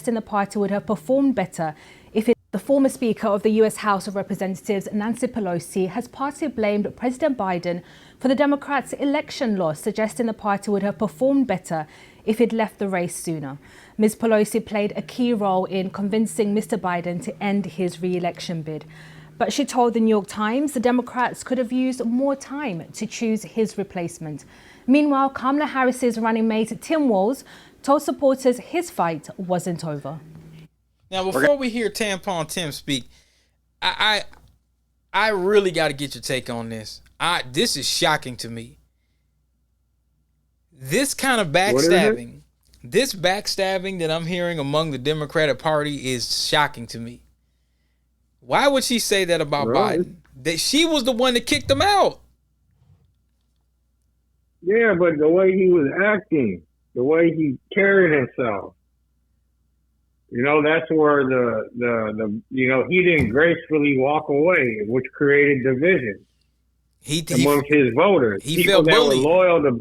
suggesting the party would have performed better if it. The former Speaker of the U.S. House of Representatives, Nancy Pelosi, has partly blamed President Biden for the Democrats' election loss, suggesting the party would have performed better if it left the race sooner. Ms. Pelosi played a key role in convincing Mr. Biden to end his re-election bid. But she told the New York Times the Democrats could have used more time to choose his replacement. Meanwhile, Kamala Harris's running mate, Tim Walz, told supporters his fight wasn't over. Now, before we hear Tampon Tim speak, I really got to get your take on this. This is shocking to me. This kind of backstabbing, that I'm hearing among the Democratic Party is shocking to me. Why would she say that about Biden? That she was the one that kicked him out. Yeah, but the way he was acting, the way he carried himself. You know, that's where he didn't gracefully walk away, which created division amongst his voters. People that were loyal to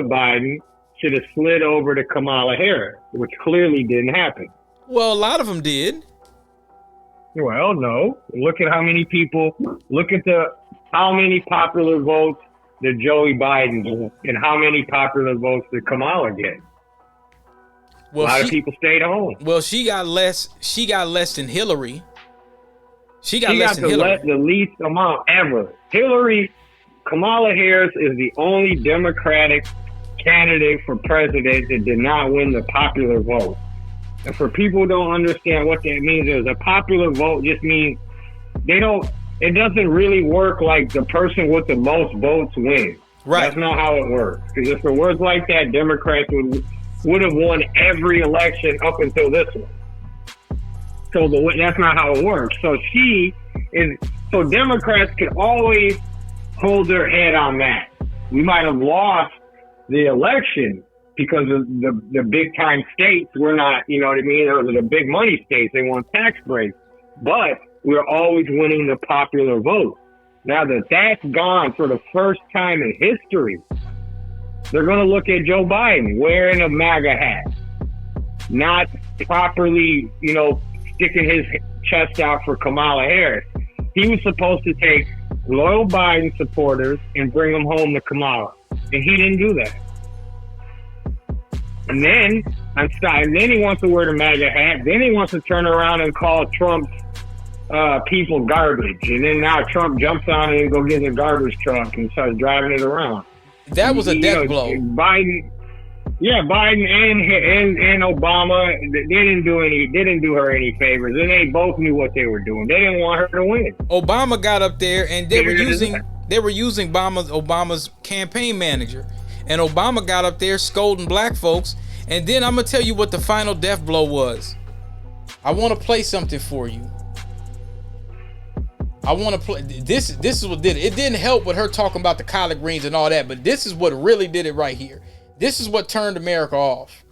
Biden should have slid over to Kamala Harris, which clearly didn't happen. Well, a lot of them did. Well, no. Look at how many popular votes that Joey Biden get and how many popular votes did Kamala get. Well, a lot of people stayed home. Well, she got less than Hillary. She got the least amount ever. Kamala Harris is the only Democratic candidate for president that did not win the popular vote. And for people who don't understand what that means, is a popular vote just means it doesn't really work like the person with the most votes wins. Right. That's not how it works. Because if it worked like that, Democrats would have won every election up until this one. So that's not how it works. So Democrats can always hold their head on that. We might have lost the election because of the big time states. We're not, you know what I mean? Those are the big money states. They want tax breaks. But we're always winning the popular vote. Now that that's gone for the first time in history, they're going to look at Joe Biden wearing a MAGA hat, not properly, sticking his chest out for Kamala Harris. He was supposed to take loyal Biden supporters and bring them home to Kamala, and he didn't do that. And then he wants to wear the MAGA hat. Then he wants to turn around and call Trump's people garbage. And then now Trump jumps on it and go get a garbage truck and starts driving it around. That was a death blow. Biden and Obama, they didn't do her any favors, and they both knew what they were doing. They didn't want her to win. Obama got up there, and they were using Obama's campaign manager, and Obama got up there scolding black folks. And then I'm gonna tell you what the final death blow was. I want to play something for you. I want to play this. This is what did it. It didn't help with her talking about the collard greens and all that, but this is what really did it right here. This is what turned America off.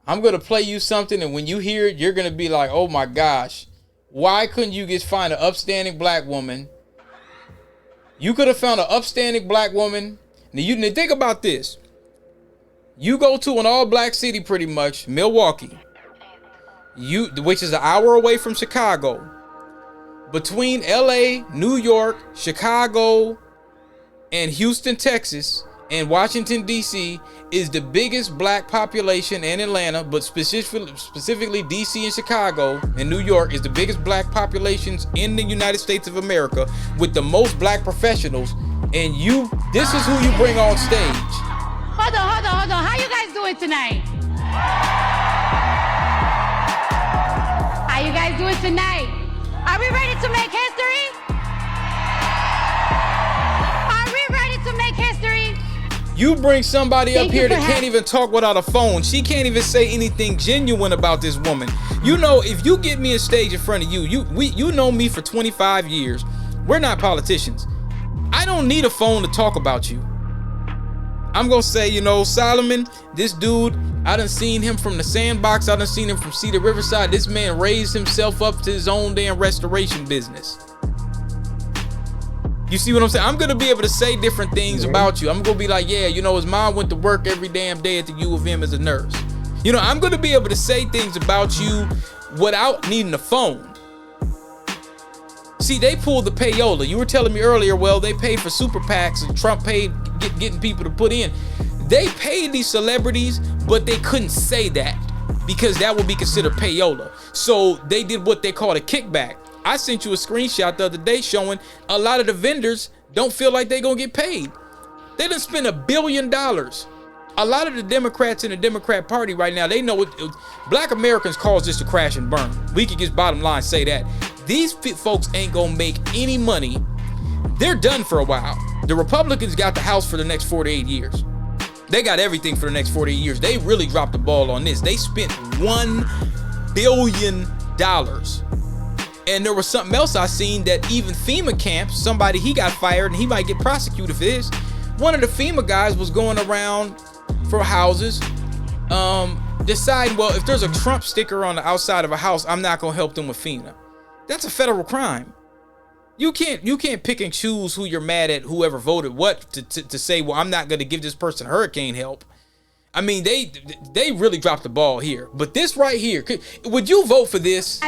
I'm going to play you something, and when you hear it, you're going to be like, oh my gosh, why couldn't you just find an upstanding black woman? You could have found an upstanding black woman. Now think about this. You go to an all-black city pretty much, Milwaukee, which is an hour away from Chicago. Between LA, New York, Chicago, and Houston, Texas, and Washington, D.C. is the biggest black population, and Atlanta, but specifically D.C. and Chicago and New York is the biggest black populations in the United States of America with the most black professionals. And this is who you bring on stage. Hold on. How you guys doing tonight? How you guys doing tonight? Are we ready to make history? You bring somebody up here that can't even talk without a phone. She can't even say anything genuine about this woman. If you get me a stage in front of you, you know me for 25 years. We're not politicians. I don't need a phone to talk about you. I'm going to say, Solomon, this dude, I done seen him from the Sandbox. I done seen him from Cedar Riverside. This man raised himself up to his own damn restoration business. You see what I'm saying? I'm gonna be able to say different things about you. I'm gonna be like, yeah, you know, his mom went to work every damn day at the U of M as a nurse. You know, I'm gonna be able to say things about you without needing a phone. See, they pulled the payola. You were telling me earlier, well, they paid for super PACs and Trump paid getting people to put in. They paid these celebrities, but they couldn't say that because that would be considered payola. So they did what they called a kickback. I sent you a screenshot the other day showing a lot of the vendors don't feel like they're gonna get paid. They done spent $1 billion. A lot of the Democrats in the Democrat Party right now, they know what Black Americans calls this to crash and burn. We could just bottom line say that. These folks ain't gonna make any money. They're done for a while. The Republicans got the House for the next 4 to 8 years. They got everything for the next 48 years. They really dropped the ball on this. They spent $1 billion. And there was something else I seen that even FEMA camps, somebody, he got fired and he might get prosecuted for this. One of the FEMA guys was going around for houses, deciding, well, if there's a Trump sticker on the outside of a house, I'm not gonna help them with FEMA. That's a federal crime. You can't pick and choose who you're mad at, whoever voted what, to say, well, I'm not gonna give this person hurricane help. I mean, they really dropped the ball here. But this right here, would you vote for this?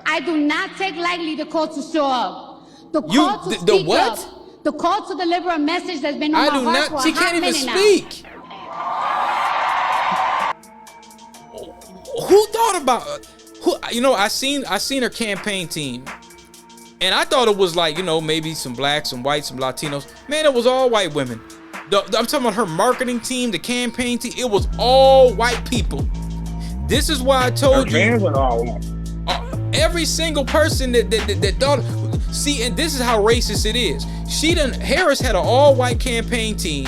I do not take lightly the call to show up. The call to speak what? up. The call to deliver a message that's been on my heart for a she can't even speak. Who thought about who? You know, I seen her campaign team, and I thought it was like, you know, maybe some blacks, some whites, some Latinos. Man, it was all white women. I'm talking about her marketing team, the campaign team. It was all white people. This is why I told you. Every single person that thought, see, and this is how racist it is. Harris had an all-white campaign team,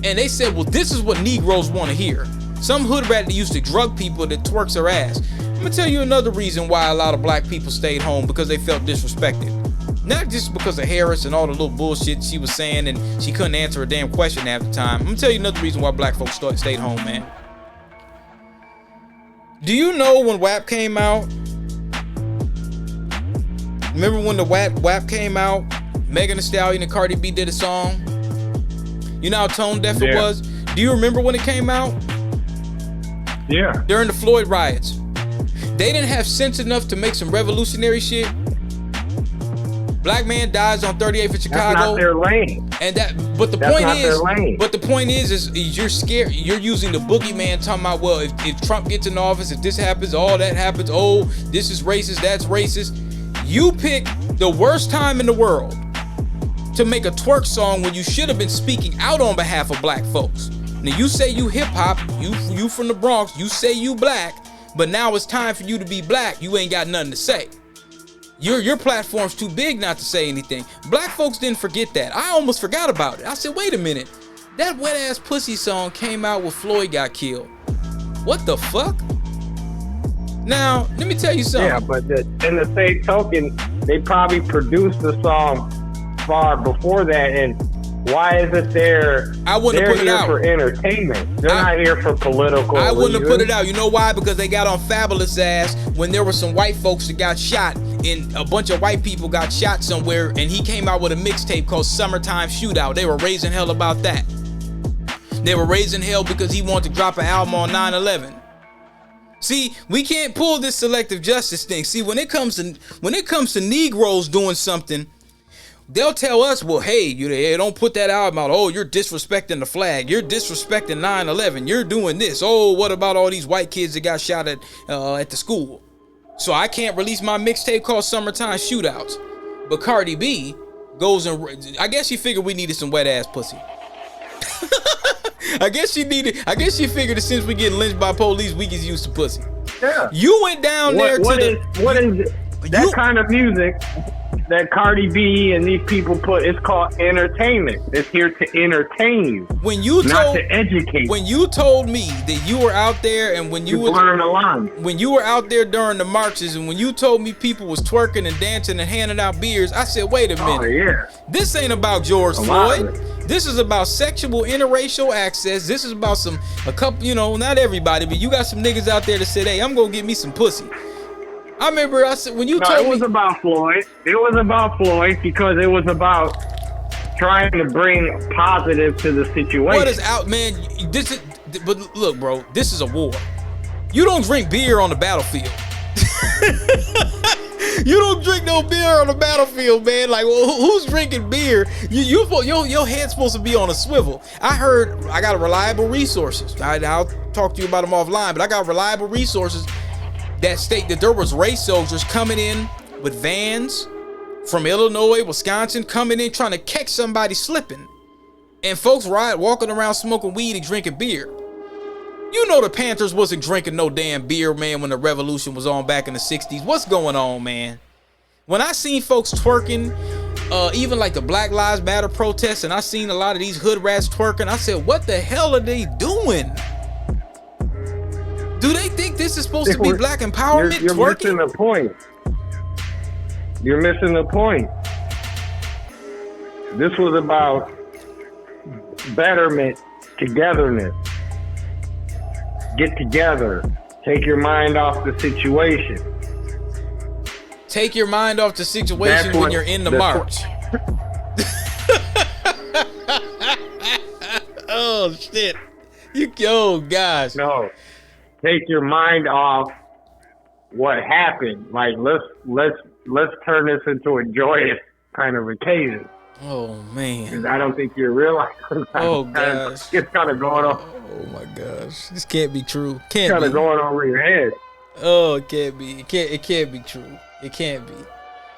and they said, well, this is what Negroes want to hear. Some hood rat that used to drug people that twerks her ass. I'm gonna tell you another reason why a lot of black people stayed home, because they felt disrespected. Not just because of Harris and all the little bullshit she was saying, and she couldn't answer a damn question half the time. I'm gonna tell you another reason why black folks stayed home, man. Do you know when WAP came out? Remember when the WAP came out? Megan Thee Stallion and Cardi B did a song. You know how tone deaf it was? Do you remember when it came out? Yeah. During the Floyd riots. They didn't have sense enough to make some revolutionary shit. Black man dies on 38th of Chicago. That's not their lane. And but the point is you're scared. You're using the boogeyman, talking about, well, if Trump gets in office, if this happens, all that happens, oh, this is racist, that's racist. You pick the worst time in the world to make a twerk song when you should have been speaking out on behalf of black folks. Now you say you hip hop, you from the Bronx, you say you black, but now it's time for you to be black. You ain't got nothing to say. Your platform's too big not to say anything. Black folks didn't forget that. I almost forgot about it. I said, wait a minute. That wet ass pussy song came out when Floyd got killed. What the fuck? Now, let me tell you something. Yeah, but in the same token, they probably produced the song far before that, and why is it there? I wouldn't have put it out for entertainment. They're not here for political. I wouldn't have put it out. You know why? Because they got on Fabulous ass when there were some white folks that got shot, and a bunch of white people got shot somewhere, and he came out with a mixtape called Summertime Shootout. They were raising hell about that. They were raising hell because he wanted to drop an album on 9/11. See, we can't pull this selective justice thing. See, when it comes to Negroes doing something, they'll tell us, well, hey, you don't put that album out. Oh, you're disrespecting the flag. You're disrespecting 9/11. You're doing this. Oh, what about all these white kids that got shot at the school? So I can't release my mixtape called Summertime Shootouts. But Cardi B goes and I guess she figured we needed some wet ass pussy. I guess she figured that since we get lynched by police, we can use the pussy. Yeah. You went down there to what is that kind of music that Cardi B and these people put? It's called entertainment. It's here to entertain you. Not to educate. When you told me that you were out there and when you were out there during the marches, and when you told me people was twerking and dancing and handing out beers, I said, wait a minute. Oh, yeah. This ain't about George Floyd. This is about sexual interracial access. This is about a couple, not everybody, but you got some niggas out there that said, hey, I'm gonna get me some pussy. I remember I said when you No, told it was me about Floyd. It was about Floyd because it was about trying to bring positive to the situation. what is out, man. This is, but look, bro, this is a war. You don't drink beer on the battlefield. You don't drink no beer on the battlefield, man. Like, well, who's drinking beer? Your head's supposed to be on a swivel. I heard I got reliable resources. I'll talk to you about them offline, but I got reliable resources that state that there was race soldiers coming in with vans from Illinois, Wisconsin, coming in trying to catch somebody slipping, and folks walking around smoking weed and drinking beer. You know the Panthers wasn't drinking no damn beer, man, when the revolution was on back in the 60s. What's going on, man? When I seen folks twerking, even like the Black Lives Matter protests, and I seen a lot of these hood rats twerking, I said, what the hell are they doing? Do they think this is supposed to be black empowerment? You're missing the point. You're missing the point. This was about betterment, togetherness. Get together. Take your mind off the situation. Take your mind off the situation when you're in the march. Oh shit! Gosh. No, take your mind off what happened. Like let's turn this into a joyous kind of occasion. Oh man! Because I don't think you're realizing. Oh gosh! It's kind of going on. Oh my gosh! This can't be true. It's kind of going over your head. Oh, it can't be. It can't be true. It can't be.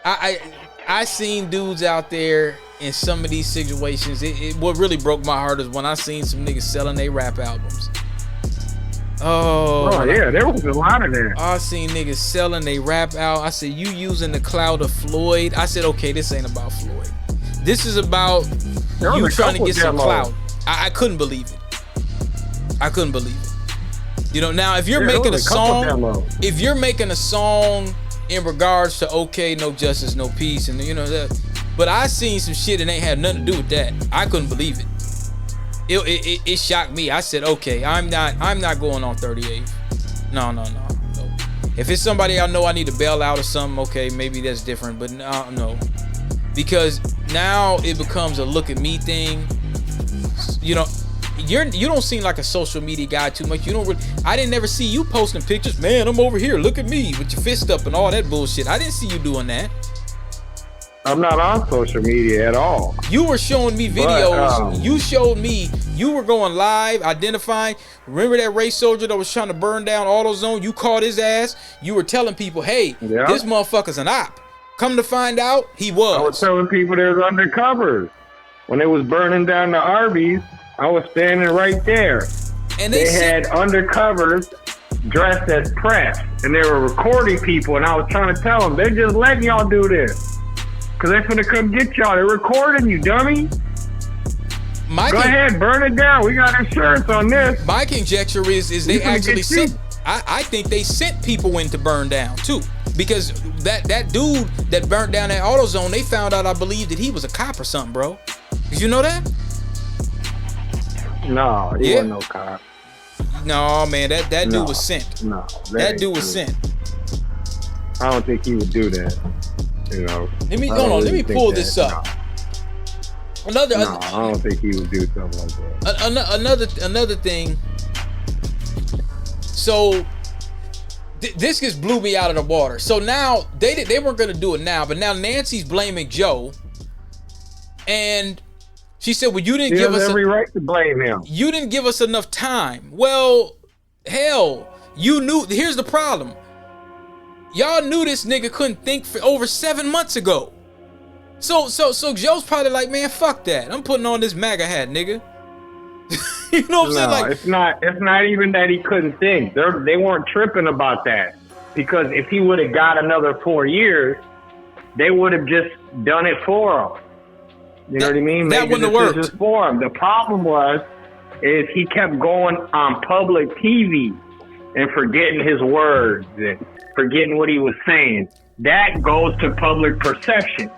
I seen dudes out there in some of these situations. What really broke my heart is when I seen some niggas selling their rap albums. Oh yeah, there was a lot of that. I seen niggas selling their rap out. I said, you using the cloud of Floyd. I said, okay, this ain't about Floyd. This is about you trying to get some clout. I couldn't believe it. I couldn't believe it. You know, now if you're making a song, in regards to okay, no justice, no peace, and you know that, but I seen some shit and ain't had nothing to do with that. I couldn't believe it. It shocked me. I said, okay, I'm not going on 38. No. If it's somebody I know I need to bail out or something, okay, maybe that's different. But no, because now it becomes a look at me thing. You know, you don't seem like a social media guy too much. You don't really. I didn't ever see you posting pictures. Man, I'm over here. Look at me with your fist up and all that bullshit. I didn't see you doing that. I'm not on social media at all. You were showing me videos. You showed me you were going live, identifying. Remember that race soldier that was trying to burn down AutoZone? You caught his ass. You were telling people, hey, this motherfucker's an op. Come to find out, he was. I was telling people there's undercovers. When they was burning down the Arby's, I was standing right there. And they had undercovers dressed as press. And they were recording people. And I was trying to tell them, they're just letting y'all do this. Because they're finna come get y'all. They're recording you, dummy. Go ahead, burn it down. We got insurance on this. My conjecture is they actually sent. I think they sent people in to burn down too, because that dude that burnt down that AutoZone, they found out, I believe, that he was a cop or something, bro. Did you know that? No, he wasn't no cop. No, man, that dude was sent. No, that dude was sent. I don't think he would do that. You know. Let me pull this up. No. I don't think he would do something like that. Another thing. So this just blew me out of the water. So now they weren't gonna do it now, but now Nancy's blaming Joe, and she said, "Well, you didn't give us every right to blame him. You didn't give us enough time." Well, hell, you knew. Here's the problem. Y'all knew this nigga couldn't think for over 7 months ago. So Joe's probably like, man, fuck that. I'm putting on this MAGA hat, nigga. You know what I'm saying? Like, it's not even that he couldn't think. They weren't tripping about that. Because if he would have got another 4 years, they would have just done it for him. You know what I mean? That wouldn't have worked. Just for him. The problem is he kept going on public TV and forgetting his words and forgetting what he was saying. That goes to public perception.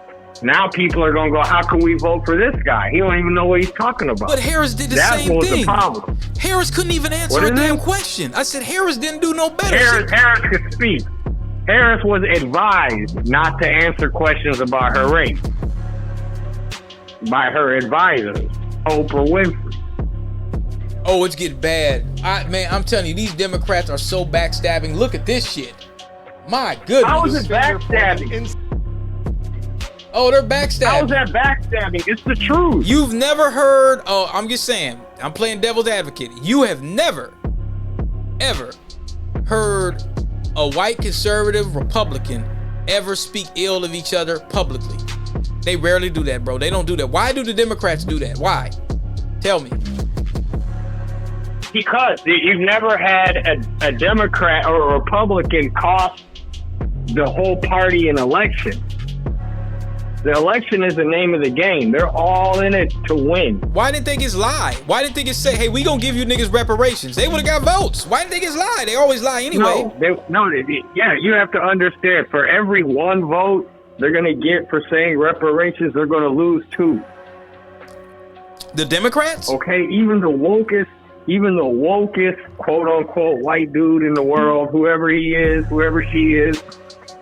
Now people are going to go, how can we vote for this guy? He don't even know what he's talking about. But Harris did the same thing. That was the problem. Harris couldn't even answer a damn question. I said Harris didn't do no better. Harris could speak. Harris was advised not to answer questions about her race by her advisors, Oprah Winfrey. Oh, it's getting bad. Man, I'm telling you, these Democrats are so backstabbing. Look at this shit. My goodness. How is it backstabbing? Oh, they're backstabbing. How is that backstabbing? It's the truth. You've never heard, oh, I'm just saying, I'm playing devil's advocate. You have never, ever heard a white conservative Republican ever speak ill of each other publicly. They rarely do that, bro. They don't do that. Why do the Democrats do that? Why? Tell me. Because you've never had a Democrat or a Republican cost the whole party an election. The election is the name of the game. They're all in it to win. Why didn't they just lie? Why didn't they just say, hey, we gonna give you niggas reparations? They would have got votes. Why didn't they just lie? They always lie anyway. Yeah, you have to understand, for every one vote they're going to get for saying reparations, they're going to lose 2. The Democrats? Okay, even the wokest, quote unquote, white dude in the world, whoever he is, whoever she is,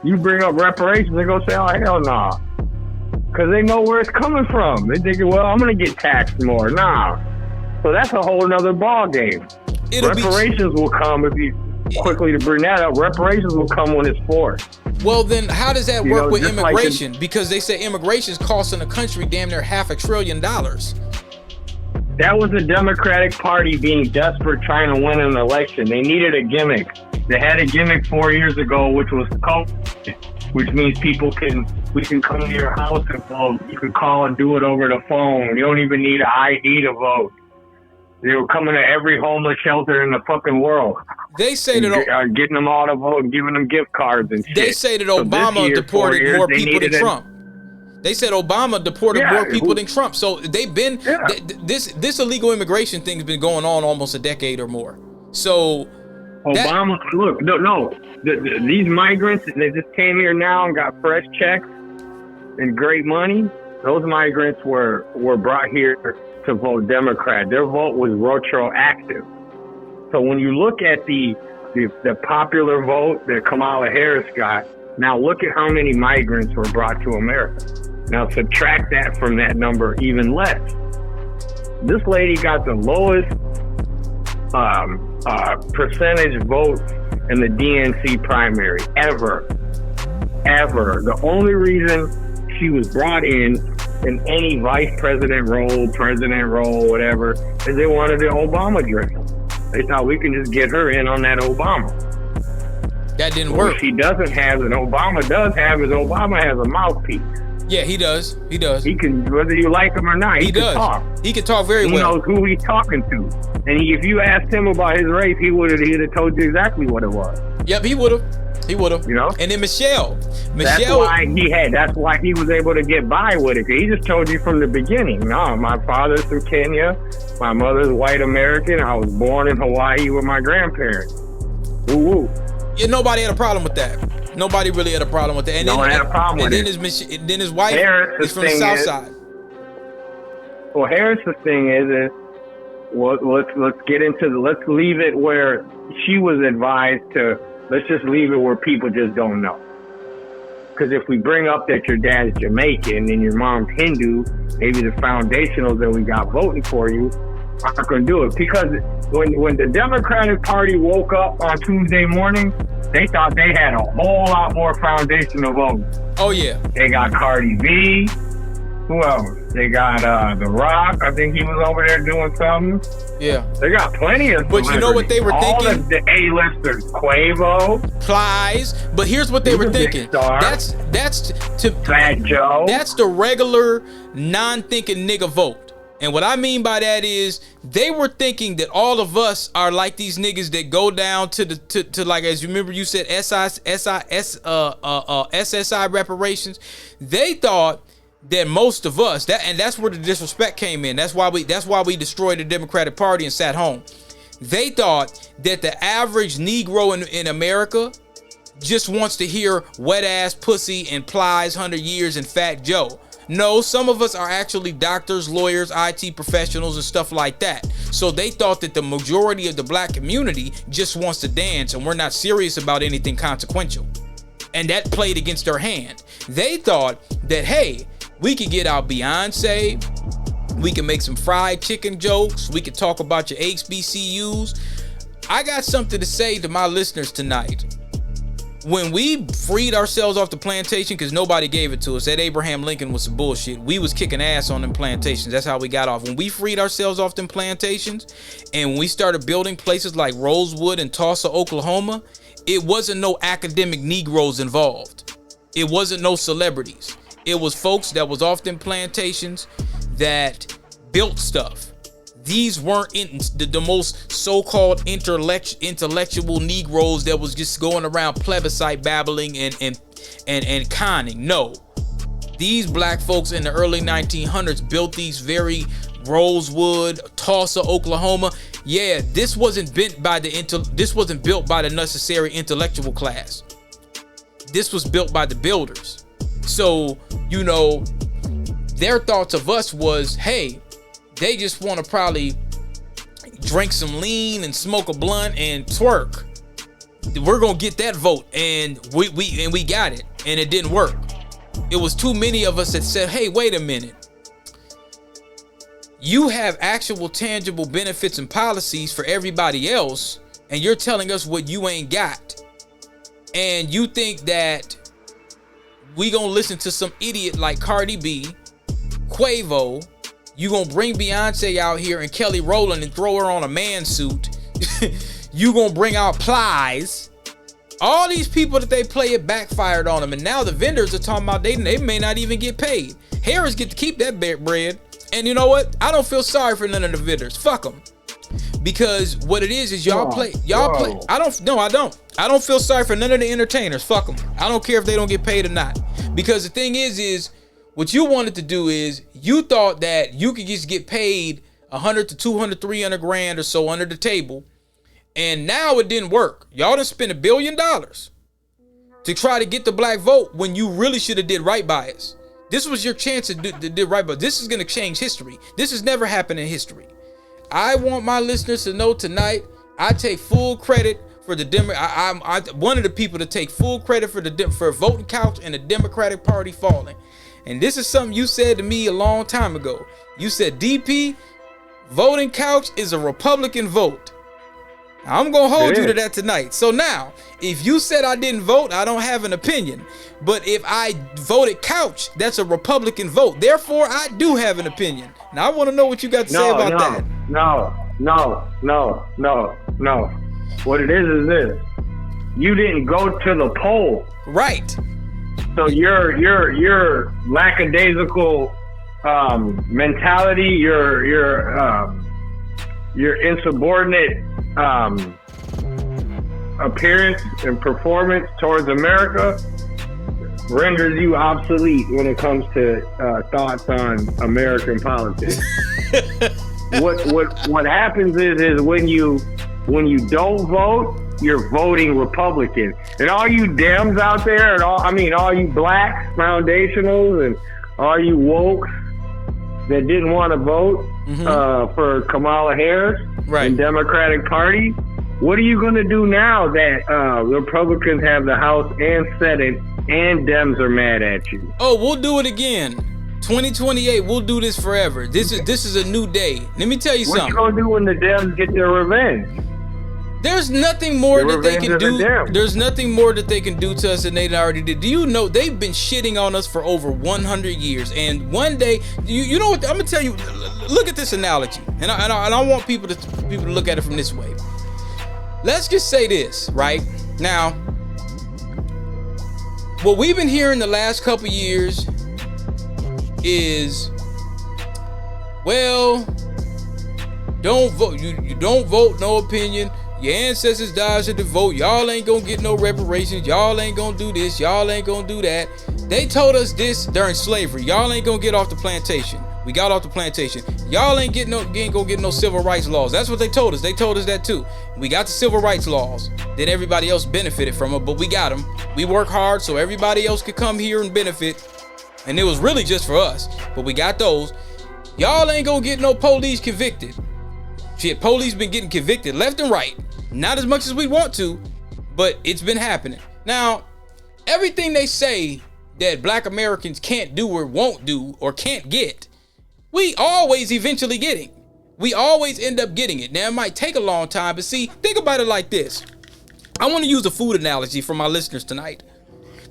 you bring up reparations, they're going to say, oh, hell nah. Because they know where it's coming from. They think, well, I'm going to get taxed more. Nah. So that's a whole nother ball game. Reparations will come if you, quickly to bring that up, reparations will come when it's forced. Well, then how does that work with immigration? Because they say immigration is costing the country damn near $500 billion. That was the Democratic Party being desperate trying to win an election. They needed a gimmick. They had a gimmick 4 years ago, which was COVID, which means we can come to your house and vote. You can call and do it over the phone. You don't even need an ID to vote. They were coming to every homeless shelter in the fucking world. They say that getting them all to vote and giving them gift cards and shit. They say that Obama deported more people than Trump. They said Obama deported more people than Trump. So they've been this illegal immigration thing's been going on almost a decade or more. So Obama, these migrants, they just came here now and got fresh checks and great money. Those migrants were brought here to vote Democrat. Their vote was retroactive. So when you look at the popular vote that Kamala Harris got, now look at how many migrants were brought to America. Now subtract that from that number even less. This lady got the lowest percentage vote in the DNC primary ever. The only reason she was brought in any vice president role, whatever, is they wanted the Obama drip. They thought we can just get her in on that Obama. That didn't work. What she doesn't have, and Obama does have, is Obama has a mouthpiece. Yeah, he does. He can, whether you like him or not, he can talk. He can talk very well. He knows who he's talking to. And if you asked him about his race, he'd have told you exactly what it was. Yep, he would have. You know? And then Michelle. That's why he was able to get by with it. He just told you from the beginning. No, my father's from Kenya. My mother's white American. I was born in Hawaii with my grandparents. Woo-woo. Yeah, nobody had a problem with that. Nobody really had a problem with that. And had a problem with it. And then his wife is from the South Side. Well, Harris's thing is let's get into let's leave it where she was advised to. Let's just leave it where people just don't know. Because if we bring up that your dad's Jamaican and your mom's Hindu, maybe the foundationals that we got voting for you aren't going to do it. Because when the Democratic Party woke up on Tuesday morning, they thought they had a whole lot more foundational votes. Oh, yeah. They got Cardi B. Who else? They got The Rock. I think he was over there doing something. Yeah. They got plenty of But you know what they were thinking? All of the A-listers, Quavo, Plies. But here's what they were thinking. That's Fat Joe. That's the regular non-thinking nigga vote. And what I mean by that is they were thinking that all of us are like these niggas that go down to like, as you remember you said SSI reparations. They thought that most of us, that's where the disrespect came in. That's why we destroyed the Democratic Party and sat home. They thought that the average Negro in America just wants to hear wet ass pussy and Plies 100 years and Fat Joe. No, some of us are actually doctors, lawyers, IT professionals, and stuff like that. So they thought that the majority of the black community just wants to dance and we're not serious about anything consequential. And that played against their hand. They thought that, hey, we could get out Beyonce. We can make some fried chicken jokes. We could talk about your HBCUs. I got something to say to my listeners tonight. When we freed ourselves off the plantation, because nobody gave it to us, that Abraham Lincoln was some bullshit. We was kicking ass on them plantations. That's how we got off. When we freed ourselves off them plantations, and when we started building places like Rosewood and Tulsa, Oklahoma, it wasn't no academic Negroes involved. It wasn't no celebrities. It was folks that was off them plantations that built stuff. These weren't the most so-called intellectual Negroes that was just going around plebiscite babbling and conning. No, these black folks in the early 1900s built these very Rosewood, Tulsa, Oklahoma. Yeah, this wasn't built by the necessary intellectual class. This was built by the builders. So, you know, their thoughts of us was, hey, they just want to probably drink some lean and smoke a blunt and twerk. We're gonna get that vote, and we got it, and it didn't work. It was too many of us that said, hey, wait a minute. You have actual tangible benefits and policies for everybody else, and you're telling us what you ain't got. And you think that we gonna listen to some idiot like Cardi B, Quavo, you gonna bring Beyonce out here and Kelly Rowland and throw her on a man suit. You gonna bring out Plies. All these people that they play, it backfired on them. And now the vendors are talking about they may not even get paid. Harris get to keep that bread. And you know what? I don't feel sorry for none of the vendors. Fuck them. Because what it is y'all play. I don't feel sorry for none of the entertainers. Fuck them. I don't care if they don't get paid or not. Because the thing is what you wanted to do is you thought that you could just get paid 100 to 200, 300 grand or so under the table. And now it didn't work. Y'all done spent $1 billion to try to get the black vote when you really should have did right by us. This was your chance to do right by us. This is going to change history. This has never happened in history. I want my listeners to know tonight, I take full credit for the I'm one of the people to take full credit for voting couch and the Democratic Party falling. And this is something you said to me a long time ago. You said, DP, voting couch is a Republican vote. I'm going to hold you to that tonight. So now, if you said I didn't vote, I don't have an opinion. But if I voted couch, that's a Republican vote. Therefore, I do have an opinion. Now, I want to know what you got to say about that. No. What it is this. You didn't go to the poll. Right. So your lackadaisical mentality, your insubordinate appearance and performance towards America renders you obsolete when it comes to thoughts on American politics. What happens is when you don't vote, you're voting Republican. And all you Dems out there, and all you blacks, foundationals, and all you woke that didn't want to vote for Kamala Harris and Democratic Party, what are you going to do now that Republicans have the House and Senate and Dems are mad at you? Oh, we'll do it again. 2028, we'll do this forever. This is a new day. Let me tell you something. What you going to do when the Dems get their revenge? There's nothing more that they can do. There's nothing more that they can do to us than they already did. Do you know they've been shitting on us for over 100 years? And one day, you know what? I'm gonna tell you. Look at this analogy, and I want people to look at it from this way. Let's just say this right now. What we've been hearing the last couple years is, well, don't vote. You don't vote, no opinion. Your ancestors died to the vote. Y'all ain't gonna get no reparations. Y'all ain't gonna do this. Y'all ain't gonna do that. They told us this during slavery. Y'all ain't gonna get off the plantation. We got off the plantation. Y'all ain't gonna get no civil rights laws. That's what they told us. They told us that too. We got the civil rights laws. Then everybody else benefited from them, but we got them. We work hard so everybody else could come here and benefit. And it was really just for us, but we got those. Y'all ain't gonna get no police convicted. Shit, police been getting convicted left and right. Not as much as we want to, but it's been happening. Now, everything they say that black Americans can't do or won't do or can't get, we always eventually getting. We always end up getting it. Now, it might take a long time, but see, think about it like this. I want to use a food analogy for my listeners tonight.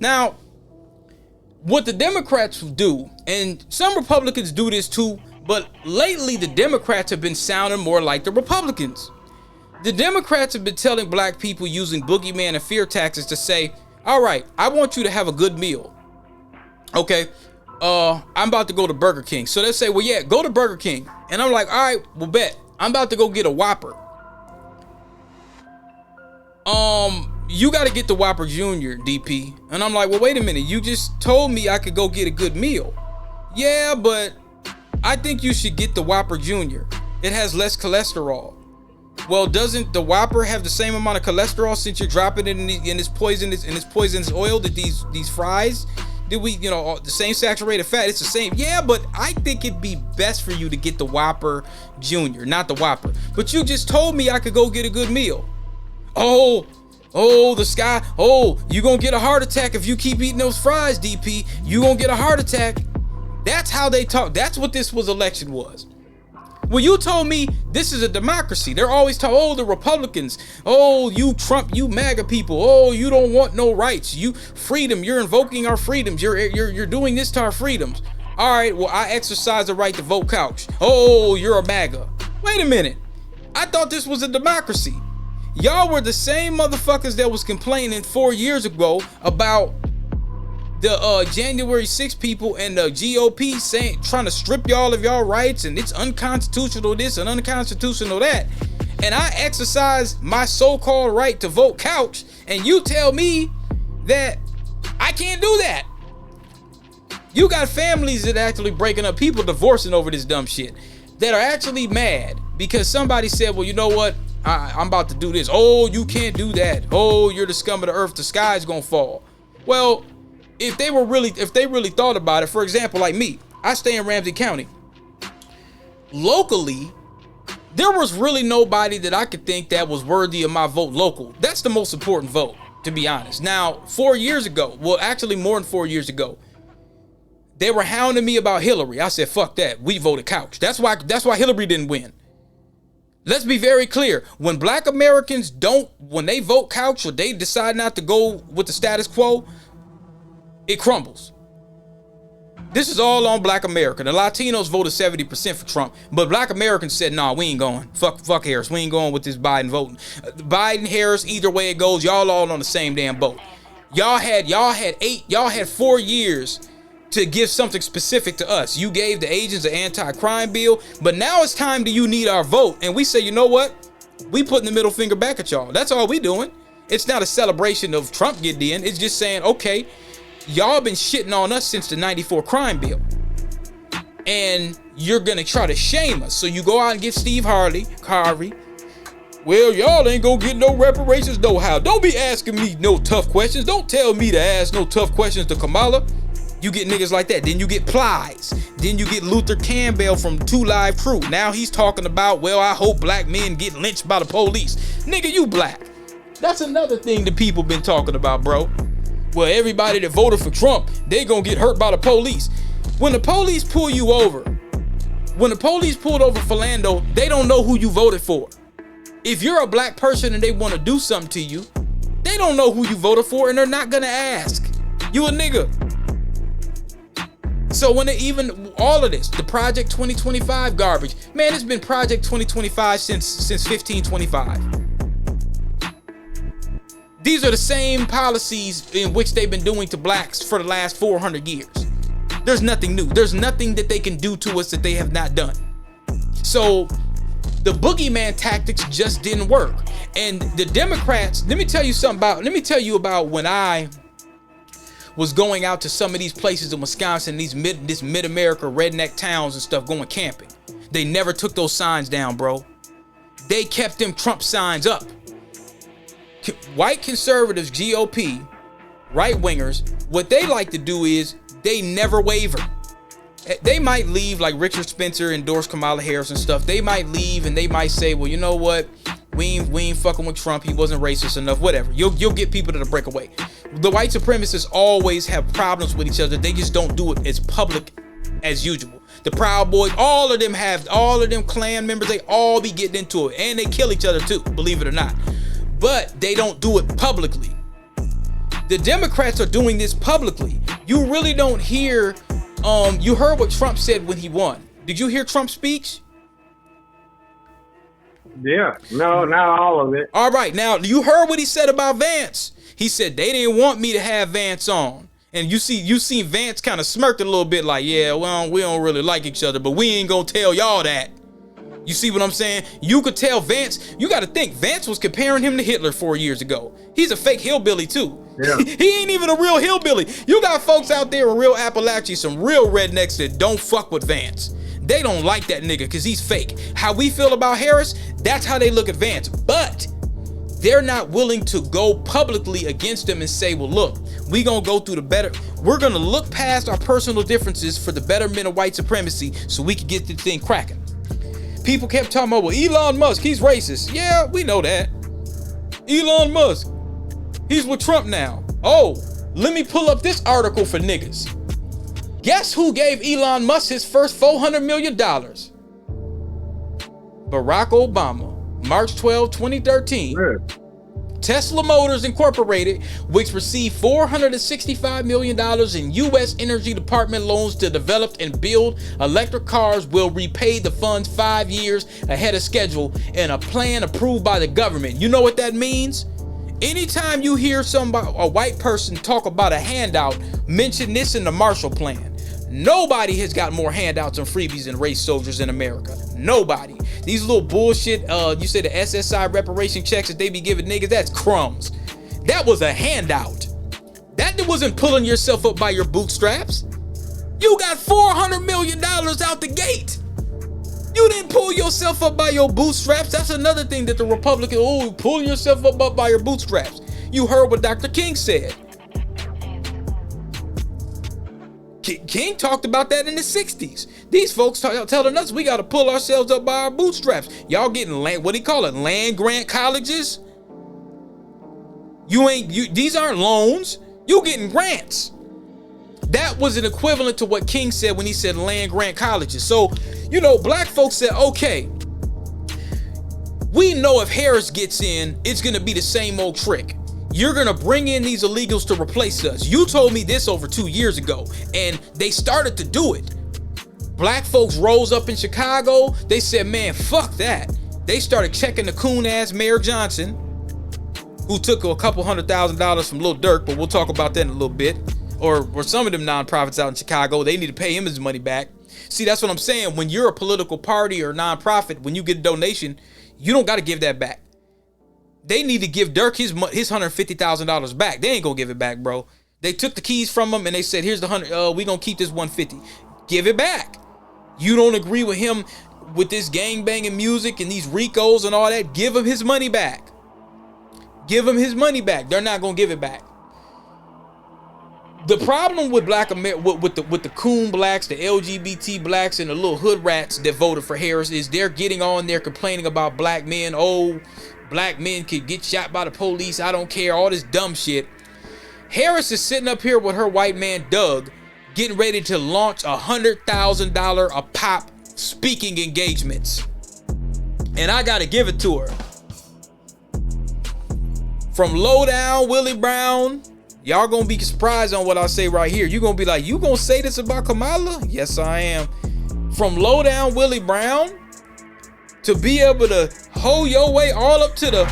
Now, what the Democrats do, and some Republicans do this too, but lately the Democrats have been sounding more like the Republicans. The Democrats have been telling black people using boogeyman and fear tactics to say, all right, I want you to have a good meal. Okay, I'm about to go to Burger King. So they say, well, yeah, go to Burger King. And I'm like, all right, well, bet. I'm about to go get a Whopper. You got to get the Whopper Jr., DP. And I'm like, well, wait a minute. You just told me I could go get a good meal. Yeah, but I think you should get the Whopper Jr. It has less cholesterol. Well, doesn't the Whopper have the same amount of cholesterol since you're dropping it in this poisonous oil that these fries? Did we, the same saturated fat? It's the same. Yeah, but I think it'd be best for you to get the Whopper Jr., not the Whopper. But you just told me I could go get a good meal. Oh, you gonna get a heart attack if you keep eating those fries, DP. You gonna get a heart attack. That's how they talk. That's what this election was. Well, you told me this is a democracy. They're always talking, the Republicans. Oh, you Trump, you MAGA people. Oh, you don't want no rights. You freedom. You're invoking our freedoms. You're doing this to our freedoms. All right, well, I exercise the right to vote couch. Oh, you're a MAGA. Wait a minute. I thought this was a democracy. Y'all were the same motherfuckers that was complaining 4 years ago about the January 6 people and the GOP trying to strip y'all of y'all rights, and it's unconstitutional this and unconstitutional that. And I exercise my so-called right to vote couch, and you tell me that I can't do that. You got families that are actually breaking up, people divorcing over this dumb shit, that are actually mad because somebody said, well, you know what? I'm about to do this. Oh, you can't do that. Oh, you're the scum of the earth. The sky's gonna fall. Well, if they really thought about it, for example, like me, I stay in Ramsey County. Locally, there was really nobody that I could think that was worthy of my vote local. That's the most important vote, to be honest. Now, 4 years ago, well, actually more than 4 years ago, they were hounding me about Hillary. I said, fuck that. We voted couch. That's why Hillary didn't win. Let's be very clear. When black Americans when they vote couch or they decide not to go with the status quo, it crumbles. This is all on black America. The Latinos voted 70% for Trump, but black Americans said, nah, we ain't going. Fuck Harris. We ain't going with this Biden voting. Biden, Harris, either way it goes, y'all all on the same damn boat. Y'all had 4 years to give something specific to us. You gave the agents an anti-crime bill, but now it's time you need our vote. And we say, you know what? We putting the middle finger back at y'all. That's all we doing. It's not a celebration of Trump getting in. It's just saying, okay, y'all been shitting on us since the 94 crime bill. And you're gonna try to shame us. So you go out and get Steve Harvey. Well, y'all ain't gonna get no reparations, no how. Don't be asking me no tough questions. Don't tell me to ask no tough questions to Kamala. You get niggas like that. Then you get Plies. Then you get Luther Campbell from 2 Live Crew. Now he's talking about, well, I hope black men get lynched by the police. Nigga, you black. That's another thing that people been talking about, bro. Well, everybody that voted for Trump, they gonna get hurt by the police. When the police pull you over, when the police pulled over Philando, they don't know who you voted for. If you're a black person and they want to do something to you, they don't know who you voted for and they're not gonna ask. You a nigga. So when all of this, the Project 2025 garbage, man, it's been Project 2025 since 1525. These are the same policies in which they've been doing to blacks for the last 400 years. There's nothing new. There's nothing that they can do to us that they have not done. So the boogeyman tactics just didn't work. And the Democrats, let me tell you about when I was going out to some of these places in Wisconsin, this mid-America redneck towns and stuff, going camping. They never took those signs down, bro. They kept them Trump signs up. White conservatives, GOP, right-wingers, what they like to do is they never waver. They might leave, like Richard Spencer endorsed Kamala Harris and stuff. They might leave and they might say, well, you know what? We ain't fucking with Trump. He wasn't racist enough. Whatever. You'll get people to break away. The white supremacists always have problems with each other. They just don't do it as public as usual. The Proud Boys, all of them Klan members, they all be getting into it. And they kill each other too, believe it or not. But they don't do it publicly. The Democrats are doing this publicly. You really don't hear, you heard what Trump said when he won. Did you hear Trump's speech? Yeah, no, not all of it. All right, now you heard what he said about Vance. He said they didn't want me to have Vance on. And you seen Vance kind of smirked a little bit like, yeah, well, we don't really like each other, but we ain't gonna tell y'all that. You see what I'm saying? You could tell Vance, you gotta think, Vance was comparing him to Hitler 4 years ago. He's a fake hillbilly too. Yeah. He ain't even a real hillbilly. You got folks out there in real Appalachia, some real rednecks that don't fuck with Vance. They don't like that nigga because he's fake. How we feel about Harris, that's how they look at Vance. But they're not willing to go publicly against him and say, well, look, we're going to go through we're going to look past our personal differences for the betterment of white supremacy so we can get the thing cracking. People kept talking about, well, Elon Musk, he's racist. Yeah, we know that. Elon Musk, he's with Trump now. Oh, let me pull up this article for niggas. Guess who gave Elon Musk his first $400 million? Barack Obama. March 12, 2013. Yeah. Tesla Motors Incorporated, which received $465 million in U.S. Energy Department loans to develop and build electric cars, will repay the funds 5 years ahead of schedule in a plan approved by the government. You know what that means? Anytime you hear a white person talk about a handout, mention this in the Marshall Plan. Nobody has got more handouts and freebies than race soldiers in America. Nobody. These little bullshit, you say the SSI reparation checks that they be giving niggas, that's crumbs. That was a handout. That wasn't pulling yourself up by your bootstraps. You got $400 million out the gate. You didn't pull yourself up by your bootstraps. That's another thing that the Republicans, pulling yourself up by your bootstraps. You heard what Dr. King said. King talked about that in the 60s. These folks telling us we got to pull ourselves up by our bootstraps. Y'all getting land grant colleges? These aren't loans. You getting grants. That was an equivalent to what King said when he said land grant colleges. So, black folks said, okay, we know if Harris gets in, it's going to be the same old trick. You're going to bring in these illegals to replace us. You told me this over 2 years ago, and they started to do it. Black folks rose up in Chicago. They said, man, fuck that. They started checking the coon-ass Mayor Johnson, who took a couple $100,000 from Lil Durk, but we'll talk about that in a little bit. Or some of them nonprofits out in Chicago, they need to pay him his money back. See, that's what I'm saying. When you're a political party or nonprofit, when you get a donation, you don't got to give that back. They need to give Durk his $150,000 back. They ain't gonna give it back, bro. They took the keys from him and they said, here's the 100, we gonna keep this 150. Give it back. You don't agree with him with this gangbanging music and these Ricos and all that, give him his money back. Give him his money back. They're not gonna give it back. The problem with Black America, with the coon blacks, the LGBT blacks, and the little hood rats that voted for Harris is they're getting on there complaining about black men. Oh, black men could get shot by the police. I don't care. All this dumb shit. Harris is sitting up here with her white man, Doug, getting ready to launch $100,000 a pop speaking engagements. And I got to give it to her. From Lowdown Willie Brown, y'all going to be surprised on what I say right here. You're going to be like, you going to say this about Kamala? Yes, I am. From Lowdown Willie Brown to be able to hold your way all up to the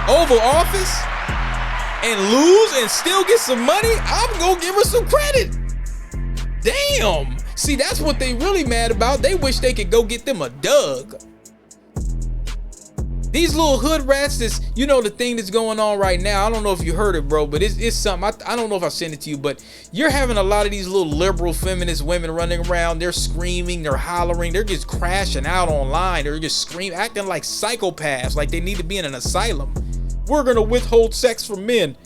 Oval Office and lose and still get some money, I'm gonna give her some credit. Damn. See, that's what they really mad about. They wish they could go get them a Doug. These little hood rats, the thing that's going on right now, I don't know if you heard it, bro, but it's something. I don't know if I sent it to you, but you're having a lot of these little liberal feminist women running around. They're screaming, they're hollering, they're just crashing out online. They're just screaming, acting like psychopaths, like they need to be in an asylum. We're going to withhold sex from men.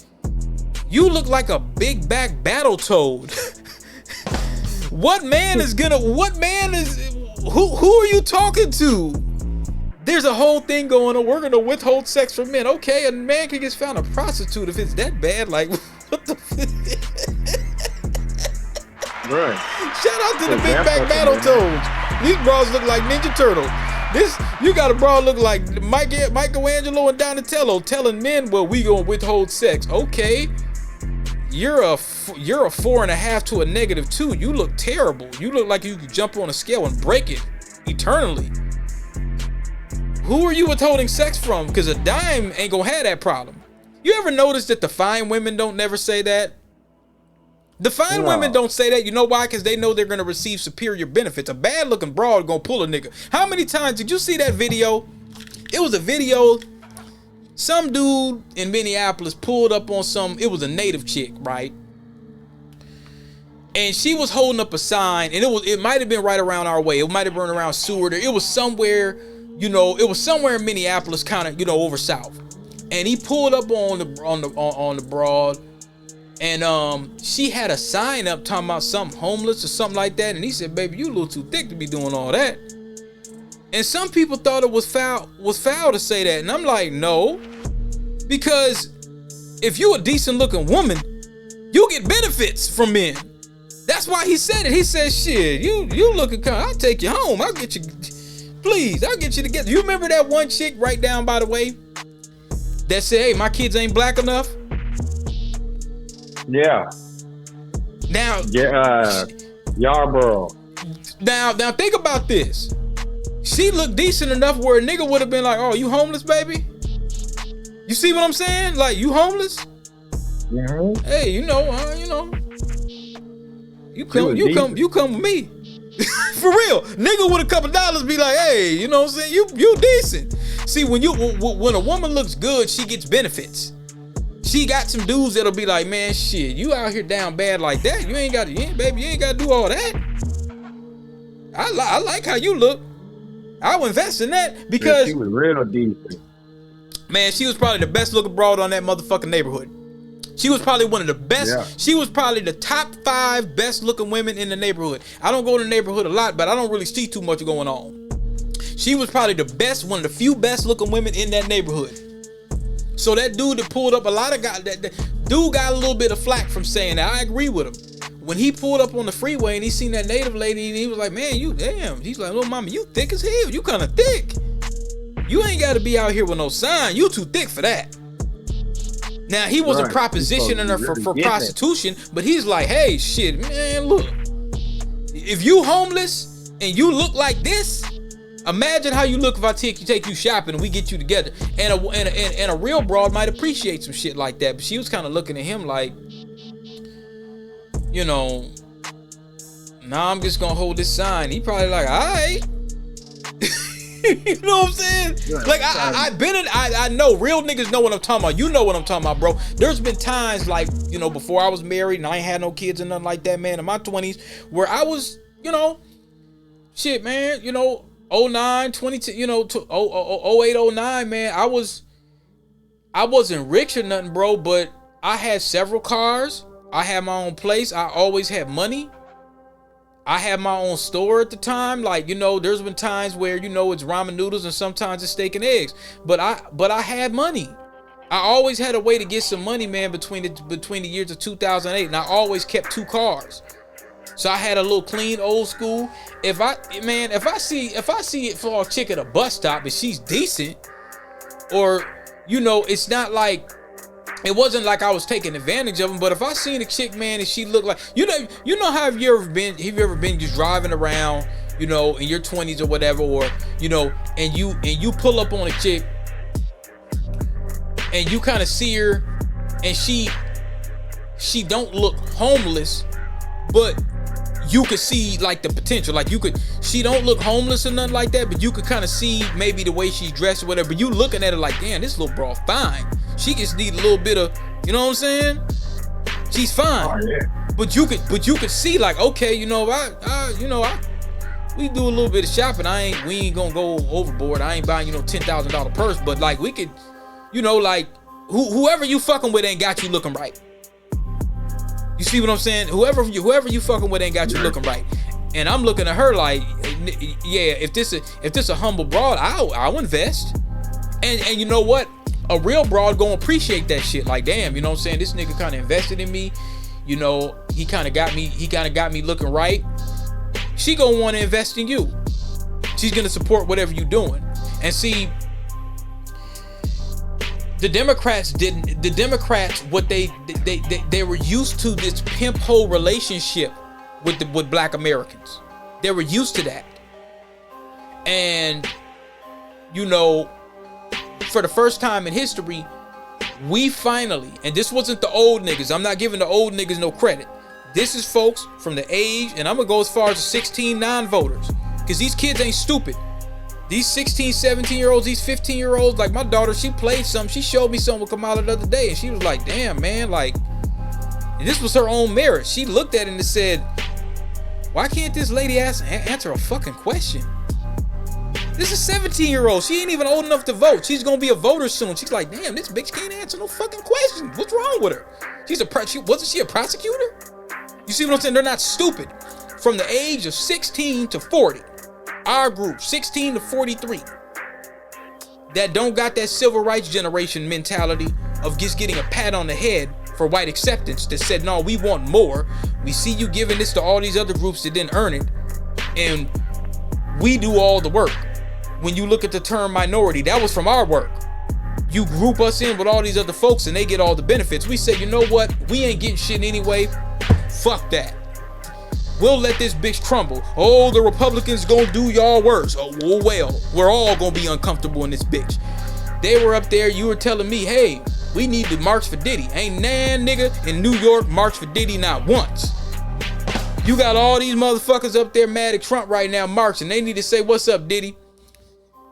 You look like a big back battle toad. Who are you talking to? There's a whole thing going on. We're going to withhold sex from men. Okay, a man can get found a prostitute if it's that bad. Like, what the Right. Shout out to the Big Back Battletoads. These bras look like Ninja Turtles. You got a bra look like Michelangelo and Donatello telling men, well, we gonna withhold sex. Okay, you're a 4.5 to a -2. You look terrible. You look like you could jump on a scale and break it eternally. Who are you withholding sex from? Because a dime ain't gonna have that problem. You ever notice that the fine women don't never say that? The fine women don't say that. You know why? Because they know they're going to receive superior benefits. A bad looking broad going to pull a nigga. How many times did you see that video? It was a video. Some dude in Minneapolis pulled up on it was a native chick, right? And she was holding up a sign, and it might have been right around our way. It might have been around Seward. It was somewhere, it was somewhere in Minneapolis, kind of, over south. And he pulled up on the broad. And she had a sign up talking about something homeless or something like that. And he said, baby, you a little too thick to be doing all that. And some people thought it was foul to say that. And I'm like, no. Because if you a decent looking woman, you get benefits from men. That's why he said it. He said, shit, you looking kind of, I'll take you home. I'll get you, please, I'll get you together. You remember that one chick right down by the way that said, hey, my kids ain't black enough? Yeah. Now, Yarborough. Now think about this. She looked decent enough where a nigga would have been like, "Oh, you homeless, baby?" You see what I'm saying? Like, you homeless? Mm-hmm. Hey, you come with me. For real, nigga with a couple dollars be like, "Hey, you know what I'm saying? You decent." See, when a woman looks good, she gets benefits. She got some dudes that'll be like, man, shit, you out here down bad like that. You ain't got to do all that. I like how you look. I would invest in that because she was real decent. Man, she was probably the best looking broad on that motherfucking neighborhood. She was probably one of the best. Yeah. She was probably the top 5 best looking women in the neighborhood. I don't go to the neighborhood a lot, but I don't really see too much going on. She was probably the best, one of the few best looking women in that neighborhood. So that dude that pulled up, a lot of guys, that dude got a little bit of flack from saying that. I agree with him. When he pulled up on the freeway and he seen that native lady, and he was like, man, you damn. He's like, little mama, you thick as hell. You kind of thick. You ain't got to be out here with no sign. You too thick for that. Now, he wasn't propositioning her for prostitution, but he's like, hey, shit, man, look. If you homeless and you look like this, imagine how you look if I take you shopping and we get you together. And a real broad might appreciate some shit like that. But she was kind of looking at him like, nah, I'm just gonna hold this sign. He probably like, all right. You know what I'm saying? Like I know real niggas know what I'm talking about. You know what I'm talking about, bro. There's been times like, before I was married and I ain't had no kids and nothing like that, man, in my 20s, where I was, shit, man, 09, 22, 08, 09, man, I wasn't rich or nothing, bro, but I had several cars. I had my own place. I always had money. I had my own store at the time. Like, there's been times where, it's ramen noodles and sometimes it's steak and eggs. But I had money. I always had a way to get some money, man, between the years of 2008. And I always kept 2 cars. So I had a little clean old school. If I see it for a chick at a bus stop and she's decent, or, it's not like, it wasn't like I was taking advantage of them, but if I seen a chick, man, and she looked like, how have you ever been just driving around, in your 20s or whatever, or, and you pull up on a chick and you kind of see her and she don't look homeless, but you could see like the potential. Like she don't look homeless or nothing like that, but you could kind of see maybe the way she's dressed or whatever. But you looking at her like, damn, this little bro fine. She just need a little bit of, you know what I'm saying? She's fine. Oh, yeah. But you could see like, okay, we do a little bit of shopping. We ain't gonna go overboard. I ain't buying, $10,000 purse, but like we could, like whoever you fucking with ain't got you looking right. You see what I'm saying? Whoever you fucking with ain't got you looking right. And I'm looking at her like, yeah, if this a humble broad, I'll invest. And you know what? A real broad gonna appreciate that shit. Like, damn, you know what I'm saying? This nigga kind of invested in me. You know, he kind of got me looking right. She gonna want to invest in you. She's gonna support whatever you doing. And see, the Democrats what they were used to this pimp hole relationship with black Americans. They were used to that. And you know, for the first time in history, we finally, and this wasn't the old niggas. I'm not giving the old niggas no credit. This is folks from the age, and I'm gonna go as far as the 16 non-voters, because these kids ain't stupid. These 16, 17-year-olds, these 15-year-olds, like my daughter, she played something. She showed me something with Kamala the other day, and she was like, damn, man, like, and this was her own merit. She looked at it and said, why can't this lady answer a fucking question? This is a 17-year-old. She ain't even old enough to vote. She's gonna be a voter soon. She's like, damn, this bitch can't answer no fucking questions. What's wrong with her? Wasn't she a prosecutor? You see what I'm saying? They're not stupid. From the age of 16 to 40, our group, 16 to 43, that don't got that civil rights generation mentality of just getting a pat on the head for white acceptance, that said, no, we want more. We see you giving this to all these other groups that didn't earn it, and we do all the work. When you look at the term minority, that was from our work. You group us in with all these other folks and they get all the benefits. We say, you know what? We ain't getting shit anyway. Fuck that. We'll let this bitch crumble. Oh, the Republicans gonna do y'all worse. Oh, well, we're all gonna be uncomfortable in this bitch. They were up there, you were telling me, hey, we need to march for Diddy. Ain't nan nigga in New York march for Diddy not once. You got all these motherfuckers up there mad at Trump right now marching. They need to say, what's up, Diddy?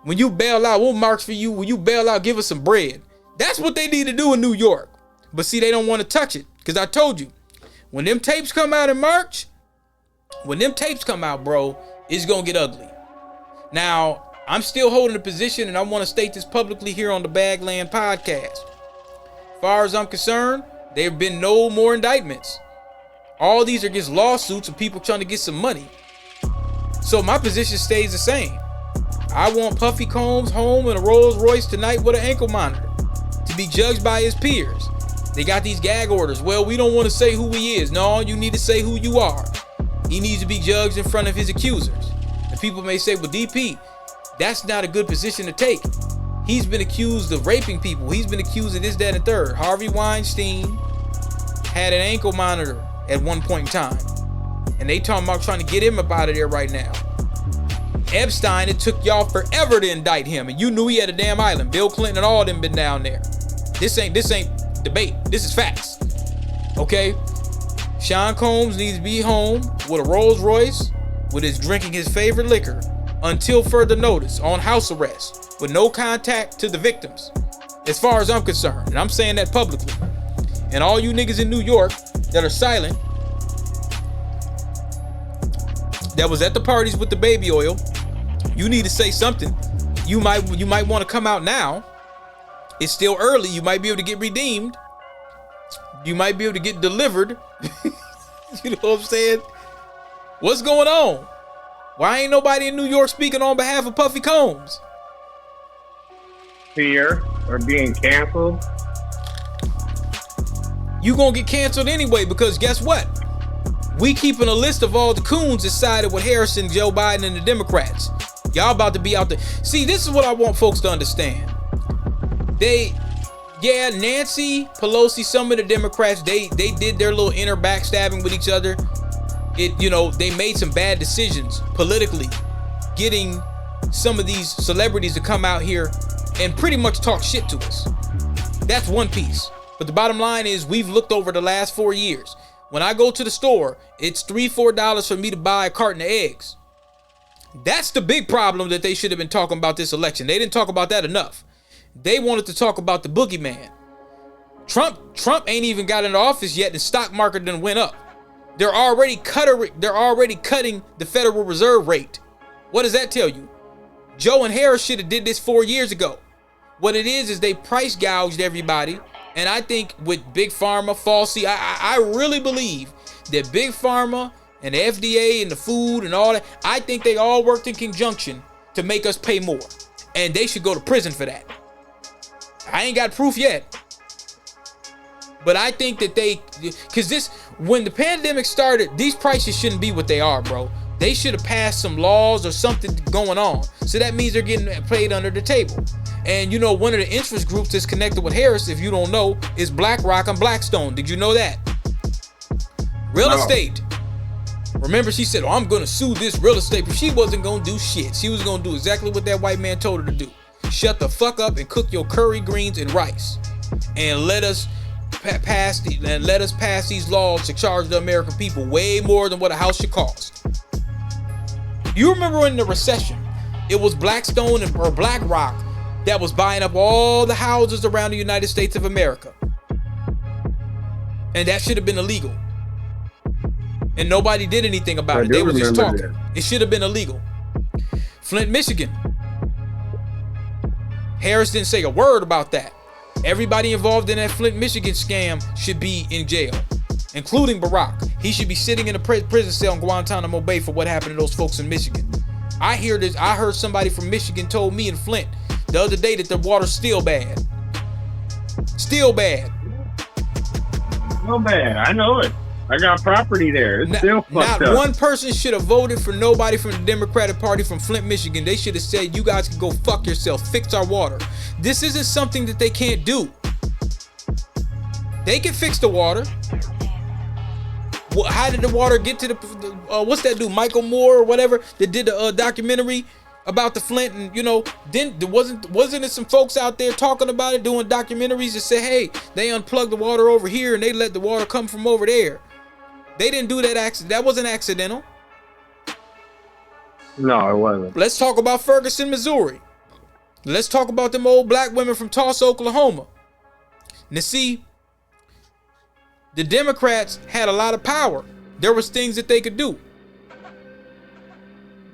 When you bail out, we'll march for you. When you bail out, give us some bread. That's what they need to do in New York. But see, they don't want to touch it. Because I told you, when them tapes come out in March, bro, it's going to get ugly. Now, I'm still holding a position, and I want to state this publicly here on the Bagland podcast. As far as I'm concerned, there have been no more indictments. All these are just lawsuits of people trying to get some money. So my position stays the same. I want Puffy Combs home in a Rolls Royce tonight with an ankle monitor to be judged by his peers. They got these gag orders. Well, we don't want to say who he is. No, you need to say who you are. He needs to be judged in front of his accusers. And people may say, well, DP, that's not a good position to take. He's been accused of raping people. He's been accused of this, that, and third. Harvey Weinstein had an ankle monitor at one point in time. And they talking about trying to get him up out of there right now. Epstein, it took y'all forever to indict him, and you knew he had a damn island. Bill Clinton and all of them been down there. This ain't debate. This is facts. Okay? Sean Combs needs to be home with a Rolls Royce, with his drinking his favorite liquor, until further notice, on house arrest, with no contact to the victims, as far as I'm concerned. And I'm saying that publicly. And all you niggas in New York that are silent, that was at the parties with the baby oil, you need to say something. You might want to come out now. It's still early. You might be able to get redeemed. You might be able to get delivered. You know what I'm saying? What's going on? Why ain't nobody in New York speaking on behalf of Puffy Combs? Fear or being canceled. You gonna get canceled anyway, because guess what? We keeping a list of all the coons that sided with Harrison, Joe Biden, and the Democrats. Y'all about to be out there. See, this is what I want folks to understand. Nancy Pelosi, some of the Democrats, they did their little inner backstabbing with each other. They made some bad decisions politically, getting some of these celebrities to come out here and pretty much talk shit to us. That's one piece. But the bottom line is, we've looked over the last 4 years. When I go to the store, it's $3-4 for me to buy a carton of eggs. That's the big problem that they should have been talking about this election. They didn't talk about that enough. They wanted to talk about the boogeyman. Trump ain't even got into office yet, and the stock market done went up. They're already cutting the Federal Reserve rate. What does that tell you? Joe and Harris should have did this 4 years ago. What it is they price gouged everybody. And I think with Big Pharma, Falsey, I really believe that Big Pharma and the FDA and the food and all that. I think they all worked in conjunction to make us pay more. And they should go to prison for that. I ain't got proof yet. But I think that when the pandemic started, these prices shouldn't be what they are, bro. They should have passed some laws or something going on. So that means they're getting played under the table. And you know, one of the interest groups that's connected with Harris, if you don't know, is BlackRock and Blackstone. Did you know that? Real estate. Remember, she said, I'm going to sue this real estate, but she wasn't going to do shit. She was going to do exactly what that white man told her to do. Shut the fuck up and cook your curry greens and rice. And let us pass these laws to charge the American people way more than what a house should cost. You remember in the recession, it was Blackstone or BlackRock that was buying up all the houses around the United States of America. And that should have been illegal. And nobody did anything about it. They were just talking. It should have been illegal. Flint, Michigan. Harris didn't say a word about that. Everybody involved in that Flint, Michigan scam should be in jail, including Barack. He should be sitting in a prison cell in Guantanamo Bay for what happened to those folks in Michigan. I heard somebody from Michigan told me in Flint the other day that the water's still bad. Still bad. No bad. I know it. I got property there. It's still fucked up. Not one person should have voted for nobody from the Democratic Party from Flint, Michigan. They should have said, you guys can go fuck yourself. Fix our water. This isn't something that they can't do. They can fix the water. How did the water get to the what's that dude, Michael Moore or whatever, that did the documentary about the Flint? And you know, then there wasn't it some folks out there talking about it, doing documentaries that say, hey, they unplugged the water over here and they let the water come from over there. They didn't do that that wasn't accidental. No, it wasn't. Let's talk about Ferguson, Missouri. Let's talk about them old black women from Tulsa, Oklahoma. Now see, the Democrats had a lot of power. There was things that they could do.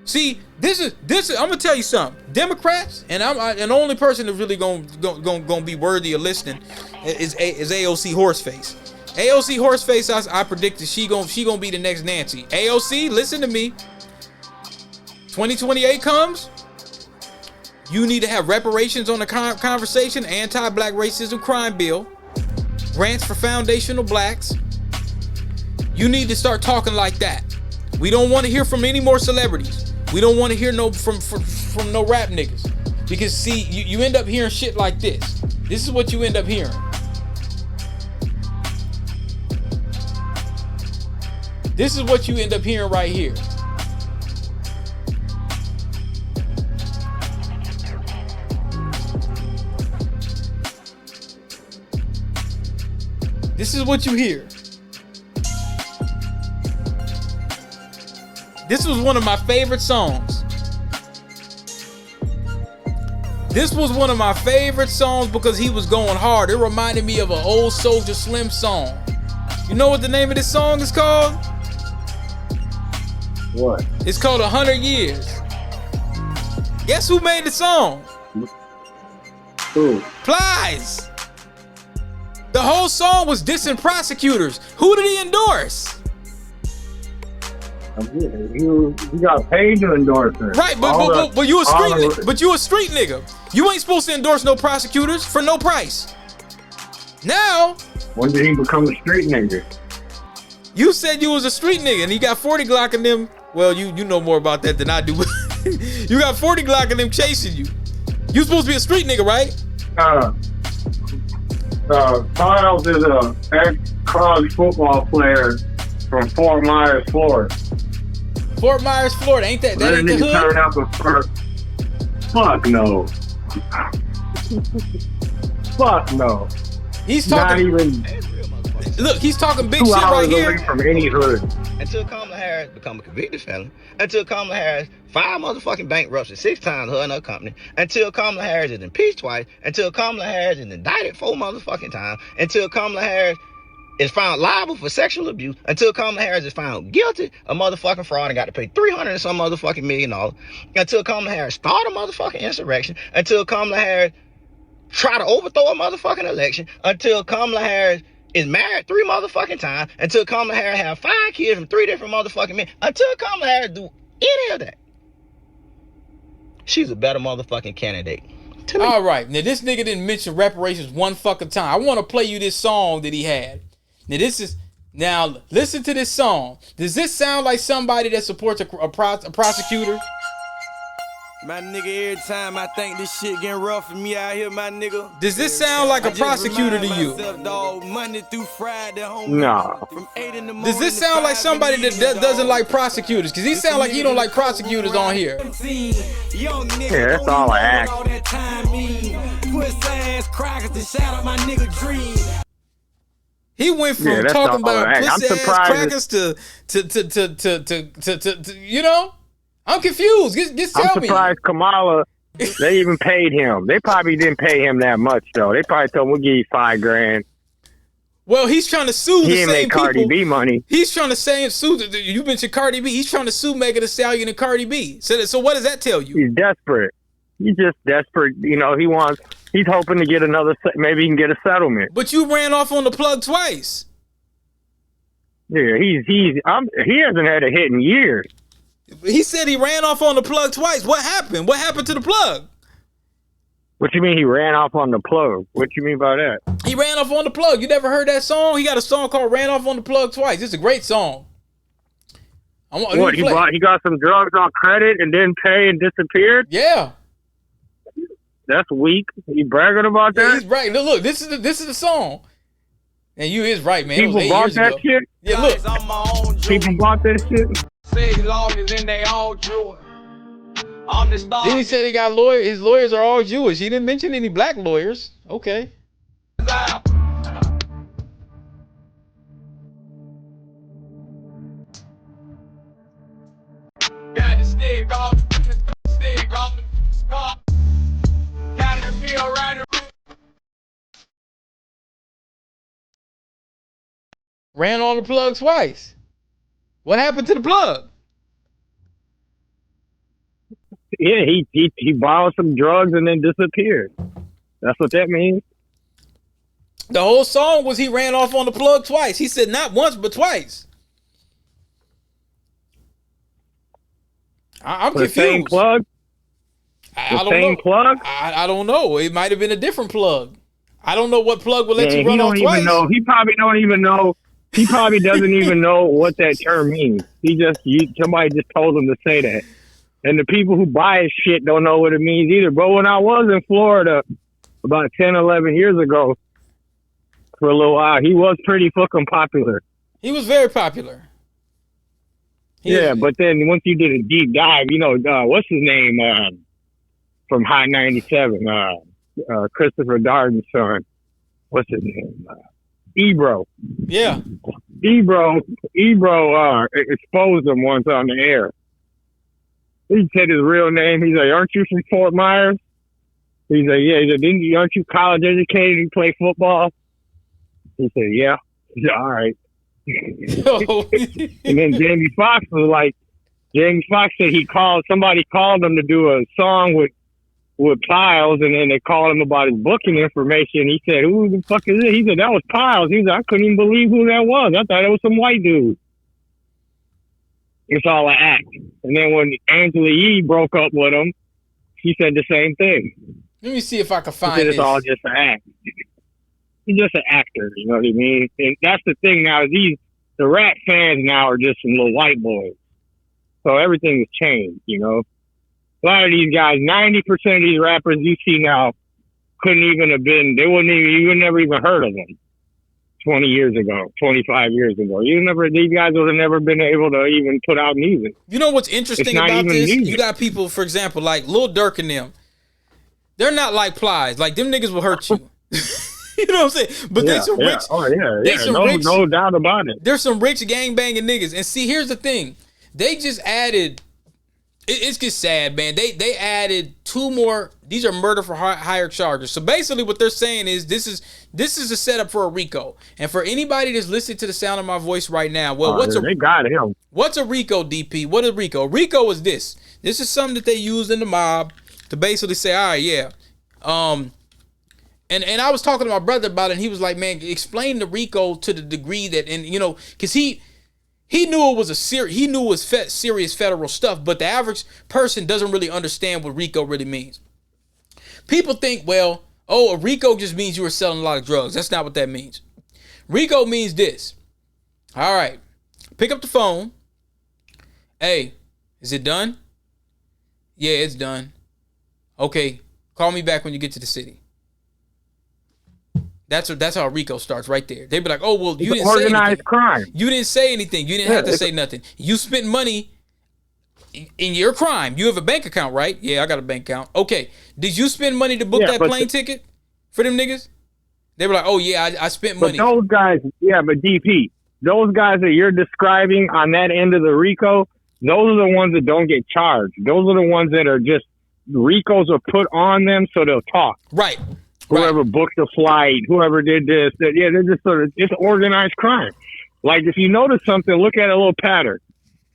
See, this is I'm gonna tell you something. Democrats, and the only person that's really gonna be worthy of listening is AOC Horseface. AOC Horseface, I predicted she gonna be the next Nancy. AOC, listen to me. 2028 comes, you need to have reparations on the conversation, anti-black racism crime bill, grants for foundational blacks. You need to start talking like that. We don't want to hear from any more celebrities. We don't want to hear from no rap niggas. Because see, you end up hearing shit like this. This is what you end up hearing. This is what you end up hearing right here. This is what you hear. This was one of my favorite songs. This was one of my favorite songs because he was going hard. It reminded me of an old Soulja Slim song. You know what the name of this song is called? What? It's called 100 Years. Guess who made the song? Who? Plies. The whole song was dissing prosecutors. Who did he endorse? You got paid to endorse her. Right, but you a street nigga. You ain't supposed to endorse no prosecutors for no price. Now, when did he become a street nigga? You said you was a street nigga and he got 40 Glock in them. Well, you know more about that than I do. You got 40 Glock in them chasing you. You supposed to be a street nigga, right? Miles is a ex-college football player from Fort Myers, Florida. Fort Myers, Florida. Ain't that ain't the hood? Turn out the first. Fuck no. Fuck no. He's talking. Not even. Look, he's talking big 2 shit right hours here. away from any hood. Until Kamala Harris become a convicted felon, until Kamala Harris 5 motherfucking bankruptcy 6 times her and her company, until Kamala Harris is impeached twice, until Kamala Harris is indicted 4 motherfucking times, until Kamala Harris is found liable for sexual abuse, until Kamala Harris is found guilty of motherfucking fraud and got to pay $300 and some motherfucking $1 million, until Kamala Harris start a motherfucking insurrection, until Kamala Harris try to overthrow a motherfucking election, until Kamala Harris is married 3 motherfucking times until Kamala Harris have 5 kids from 3 different motherfucking men. Until Kamala Harris do any of that, she's a better motherfucking candidate. All right, now this nigga didn't mention reparations one fucking time. I want to play you this song that he had. Now listen to this song. Does this sound like somebody that supports a prosecutor? My nigga, every time I think this shit getting rough for me out here, my nigga. Does this sound like a prosecutor to you? Monday through Friday, No. from 8 in the morning. Does this sound like somebody that doesn't like prosecutors? Because he sound like he don't like prosecutors on here. Yeah, that's all I ask. He went from that's talking all about I ask. I'm pussy ass surprised crackers to you know? I'm confused. Just I'm tell me. surprised Kamala, they even paid him. They probably didn't pay him that much, though. They probably told him, we'll give you $5,000. Well, he's trying to sue the He didn't same make Cardi people. B money. He's trying to sue. You mentioned Cardi B. He's trying to sue Megan Thee Stallion and Cardi B. So what does that tell you? He's desperate. He's just desperate. You know, he's hoping to get maybe he can get a settlement. But you ran off on the plug twice. Yeah, he hasn't had a hit in years. He said he ran off on the plug twice. What happened? What happened to the plug? What you mean he ran off on the plug? What you mean by that? He ran off on the plug. You never heard that song? He got a song called "Ran Off on the Plug Twice." It's a great song. What, he got some drugs on credit and didn't pay and disappeared? Yeah. That's weak. You bragging about that? Yeah, he's right. Look, this is the song. And you is right, man. People bought that shit? Yeah, look. People bought that shit? Then he said he got lawyers. His lawyers are all Jewish. He didn't mention any black lawyers. Okay. Ran on the plug twice. What happened to the plug? Yeah, he borrowed some drugs and then disappeared. That's what that means. The whole song was he ran off on the plug twice. He said not once but twice. I'm confused. The same plug? I don't same know. Plug? I don't know. It might have been a different plug. I don't know what plug will let you run off twice. He probably don't even know. He probably doesn't even know what that term means. Somebody just told him to say that. And the people who buy his shit don't know what it means either. But when I was in Florida about 10, 11 years ago, for a little while, he was pretty fucking popular. He was very popular. But then once you did a deep dive, what's his name from Hot 97? Christopher Darden's son. What's his name? Ebro. Yeah. Ebro exposed him once on the air. He said his real name. He's like, aren't you from Fort Myers? He's like, yeah. He said, aren't you college educated? You play football? He said, yeah. He said, all right. And then Jamie Foxx said somebody called him to do a song with Piles, and then they called him about his booking information. He said, who the fuck is it? He said, that was Piles. He said, I couldn't even believe who that was. I thought it was some white dude. It's all an act. And then when Angela Yee broke up with him, she said the same thing. Let me see if I can find it's this. all just an act. He's just an actor, you know what I mean? And that's the thing now, is the rap fans now are just some little white boys. So everything has changed, A lot of these guys, 90% of these rappers you see now couldn't even have been, you would never even heard of them 20 years ago, 25 years ago. These guys would have never been able to even put out music. You know what's interesting about this? Music. You got people, for example, like Lil Durk and them. They're not like Plies. Like, them niggas will hurt you. You know what I'm saying? But they some rich. Oh, yeah. No doubt about it. There's some rich gangbanging niggas. And see, here's the thing. They just added, it's just sad, man. They added 2 more. These are murder for hire charges. So basically what they're saying is this is a setup for a RICO. And for anybody that's listening to the sound of my voice right now, they got him. What's a RICO, DP? What is RICO? RICO is this. This is something that they use in the mob to basically say, all right, yeah. And I was talking to my brother about it, and he was like, man, explain the RICO to the degree that, and you know, because he knew it was serious federal stuff, but the average person doesn't really understand what RICO really means. People think, well, a RICO just means you were selling a lot of drugs. That's not what that means. RICO means this. All right, pick up the phone. Hey, is it done? Yeah, it's done. Okay, call me back when you get to the city. That's how RICO starts right there. They'd be like, oh, well, you didn't say anything. Organized crime. You didn't say anything. You didn't have to say nothing. You spent money in your crime. You have a bank account, right? Yeah, I got a bank account. Okay. Did you spend money to book that plane ticket for them niggas? They were like, oh, yeah, I spent money. But those guys, but DP, those guys that you're describing on that end of the RICO, those are the ones that don't get charged. Those are the ones that are just, RICOs are put on them so they'll talk. Right. Whoever booked the flight, whoever did this, they're just sort of, it's organized crime. Like, if you notice something, look at a little pattern.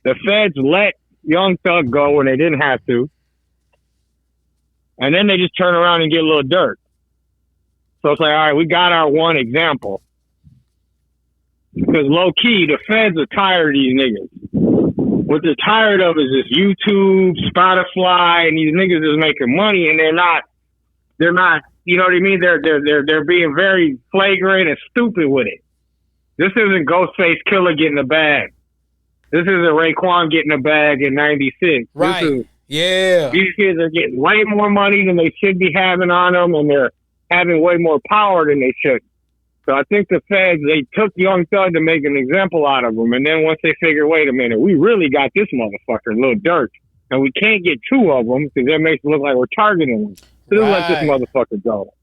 The feds let Young Thug go when they didn't have to. And then they just turn around and get a little dirt. So it's like, all right, we got our one example. Because low key, the feds are tired of these niggas. What they're tired of is this YouTube, Spotify, and these niggas is making money, and they're not, you know what I mean? They're being very flagrant and stupid with it. This isn't Ghostface Killer getting a bag. This isn't Raekwon getting a bag in 96. Right. These kids are getting way more money than they should be having on them, and they're having way more power than they should. So I think the feds, they took Young Thug to make an example out of him, and then once they figure, wait a minute, we really got this motherfucker, Lil Durk, and we can't get two of them because that makes it look like we're targeting them. So let this motherfucker go.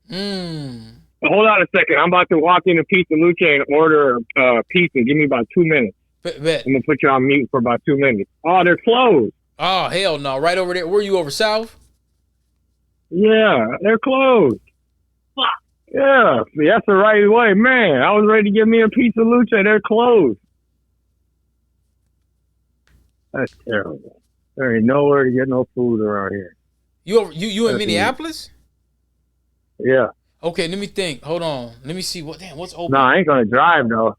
Hold on a second. I'm about to walk into Pizza Luce and order pizza. Give me about 2 minutes. Bet. I'm going to put you on mute for about 2 minutes. Oh, they're closed. Oh, hell no. Right over there. Were you over south? Yeah, they're closed. Fuck. Yeah, that's the right way. Man, I was ready to give me a Pizza Luce. They're closed. That's terrible. There ain't nowhere to get no food around here. You in Minneapolis? Yeah. Okay, let me think. Hold on. Let me see what's open. No, I ain't gonna drive though.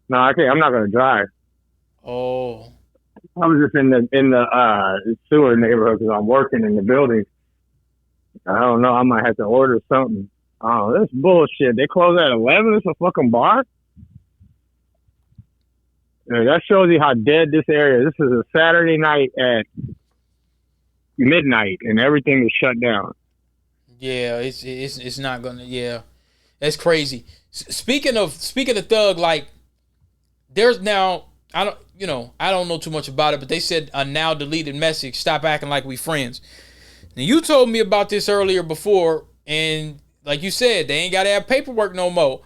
No, I'm not gonna drive. Oh. I was just in the sewer neighborhood because I'm working in the building. I don't know. I might have to order something. Oh, that's bullshit. They close at 11. It's a fucking bar. Yeah, that shows you how dead this area is. This is a Saturday night at midnight, and everything is shut down. Yeah, it's not gonna. Yeah, that's crazy. Speaking of Thug, like, there's now, I don't know too much about it, but they said a now deleted message. Stop acting like we friends. Now you told me about this earlier before, and like you said, they ain't gotta have paperwork no more.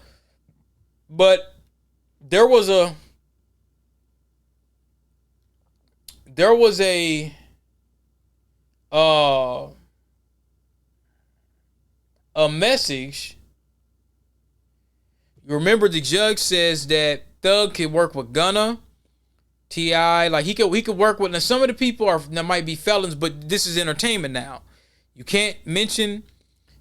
But there was a message. You remember the judge says that Thug can work with Gunna, T.I., like he could work with. Now some of the people that might be felons, but this is entertainment now. You can't mention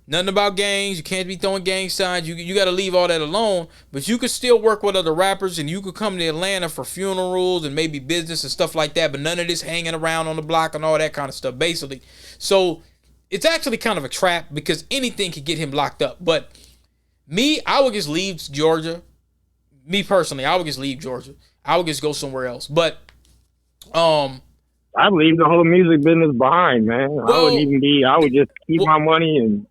nothing about gangs. You can't be throwing gang signs. You got to leave all that alone. But you could still work with other rappers, and you could come to Atlanta for funerals and maybe business and stuff like that. But none of this hanging around on the block and all that kind of stuff, basically. So it's actually kind of a trap because anything could get him locked up. But me, I would just leave Georgia. Me personally, I would just leave Georgia. I would just go somewhere else. But I'd leave the whole music business behind, man. I would just keep my money and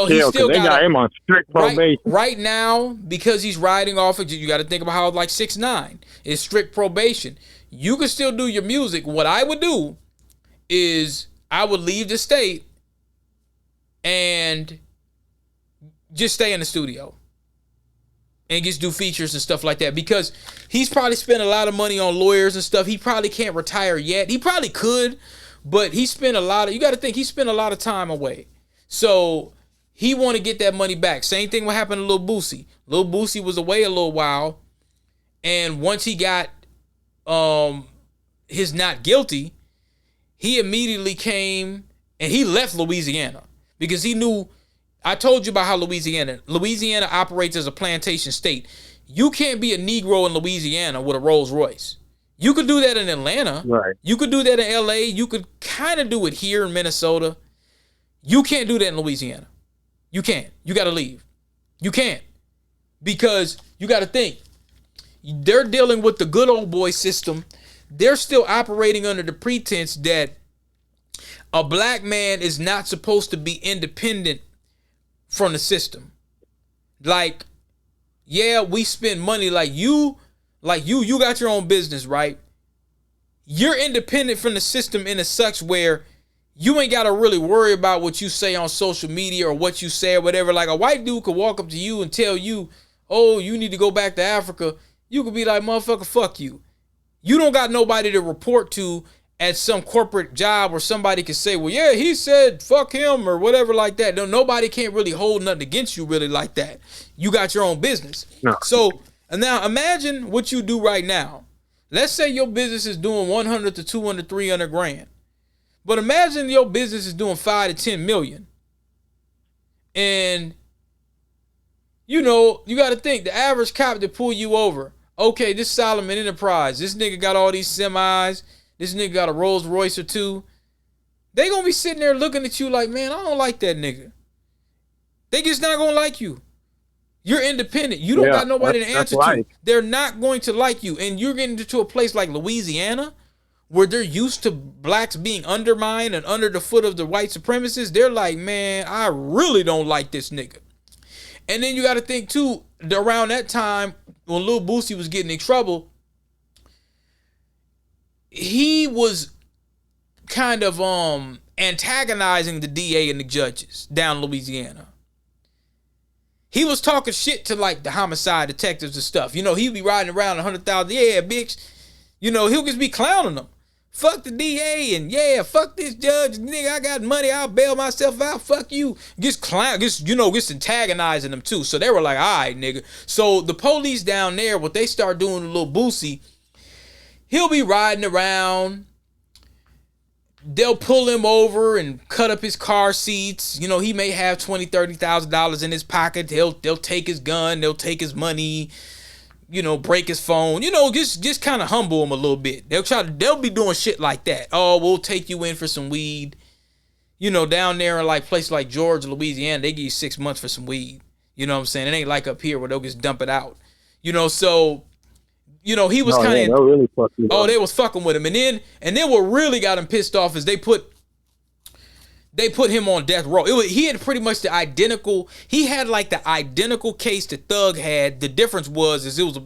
he still got him on strict probation. Right now, because he's riding off of, you got to think about how like 6ix9ine is strict probation. You can still do your music. What I would do is I would leave the state and just stay in the studio and just do features and stuff like that, because he's probably spent a lot of money on lawyers and stuff. He probably can't retire yet. He probably could, but you got to think, he spent a lot of time away. So he want to get that money back. Same thing what happened to Lil Boosie. Lil Boosie was away a little while, and once he got his not guilty, he immediately came and he left Louisiana because he knew, I told you about how Louisiana operates as a plantation state. You can't be a Negro in Louisiana with a Rolls Royce. You could do that in Atlanta. Right. You could do that in LA. You could kind of do it here in Minnesota. You can't do that in Louisiana. You can't. You got to leave. You can't. Because you got to think. They're dealing with the good old boy system. They're still operating under the pretense that a black man is not supposed to be independent from the system. Like, yeah, we spend money you got your own business, right? You're independent from the system in a such where you ain't got to really worry about what you say on social media or what you say or whatever. Like a white dude could walk up to you and tell you, oh, you need to go back to Africa. You could be like, motherfucker, fuck you. You don't got nobody to report to at some corporate job where somebody can say, well, yeah, he said fuck him or whatever like that. No, nobody can't really hold nothing against you really like that. You got your own business. No. So now imagine what you do right now. Let's say your business is doing 100 to 200, 300 grand. But imagine your business is doing 5 to 10 million. And, you know, you got to think the average cop that pull you over. Okay, this Solomon Enterprise. This nigga got all these semis. This nigga got a Rolls Royce or two. They gonna be sitting there looking at you like, man, I don't like that nigga. They just not gonna like you. You're independent. You don't got nobody to answer to. They're not going to like you. And you're getting to a place like Louisiana where they're used to blacks being undermined and under the foot of the white supremacists. They're like, man, I really don't like this nigga. And then you got to think too, around that time when Lil Boosie was getting in trouble, he was kind of antagonizing the DA and the judges down in Louisiana. He was talking shit to like the homicide detectives and stuff. You know, he'd be riding around 100,000. Yeah, bitch. You know, he'll just be clowning them. Fuck the DA and yeah, fuck this judge. Nigga, I got money. I'll bail myself out. Fuck you. Just antagonizing them too. So they were like, all right, nigga. So the police down there, what they start doing to Lil Boosie, he'll be riding around. They'll pull him over and cut up his car seats. You know, he may have $20,000, $30,000 in his pocket. They'll take his gun. They'll take his money. You know, break his phone. You know, just kind of humble him a little bit. They'll be doing shit like that. Oh, we'll take you in for some weed. You know, down there in like places like Georgia, Louisiana, they give you 6 months for some weed. You know what I'm saying? It ain't like up here where they'll just dump it out. You know, so. You know, he was kind of. Really they was fucking with him, and then what really got him pissed off is they put him on death row. He had pretty much the identical. He had like the identical case that Thug had. The difference was it was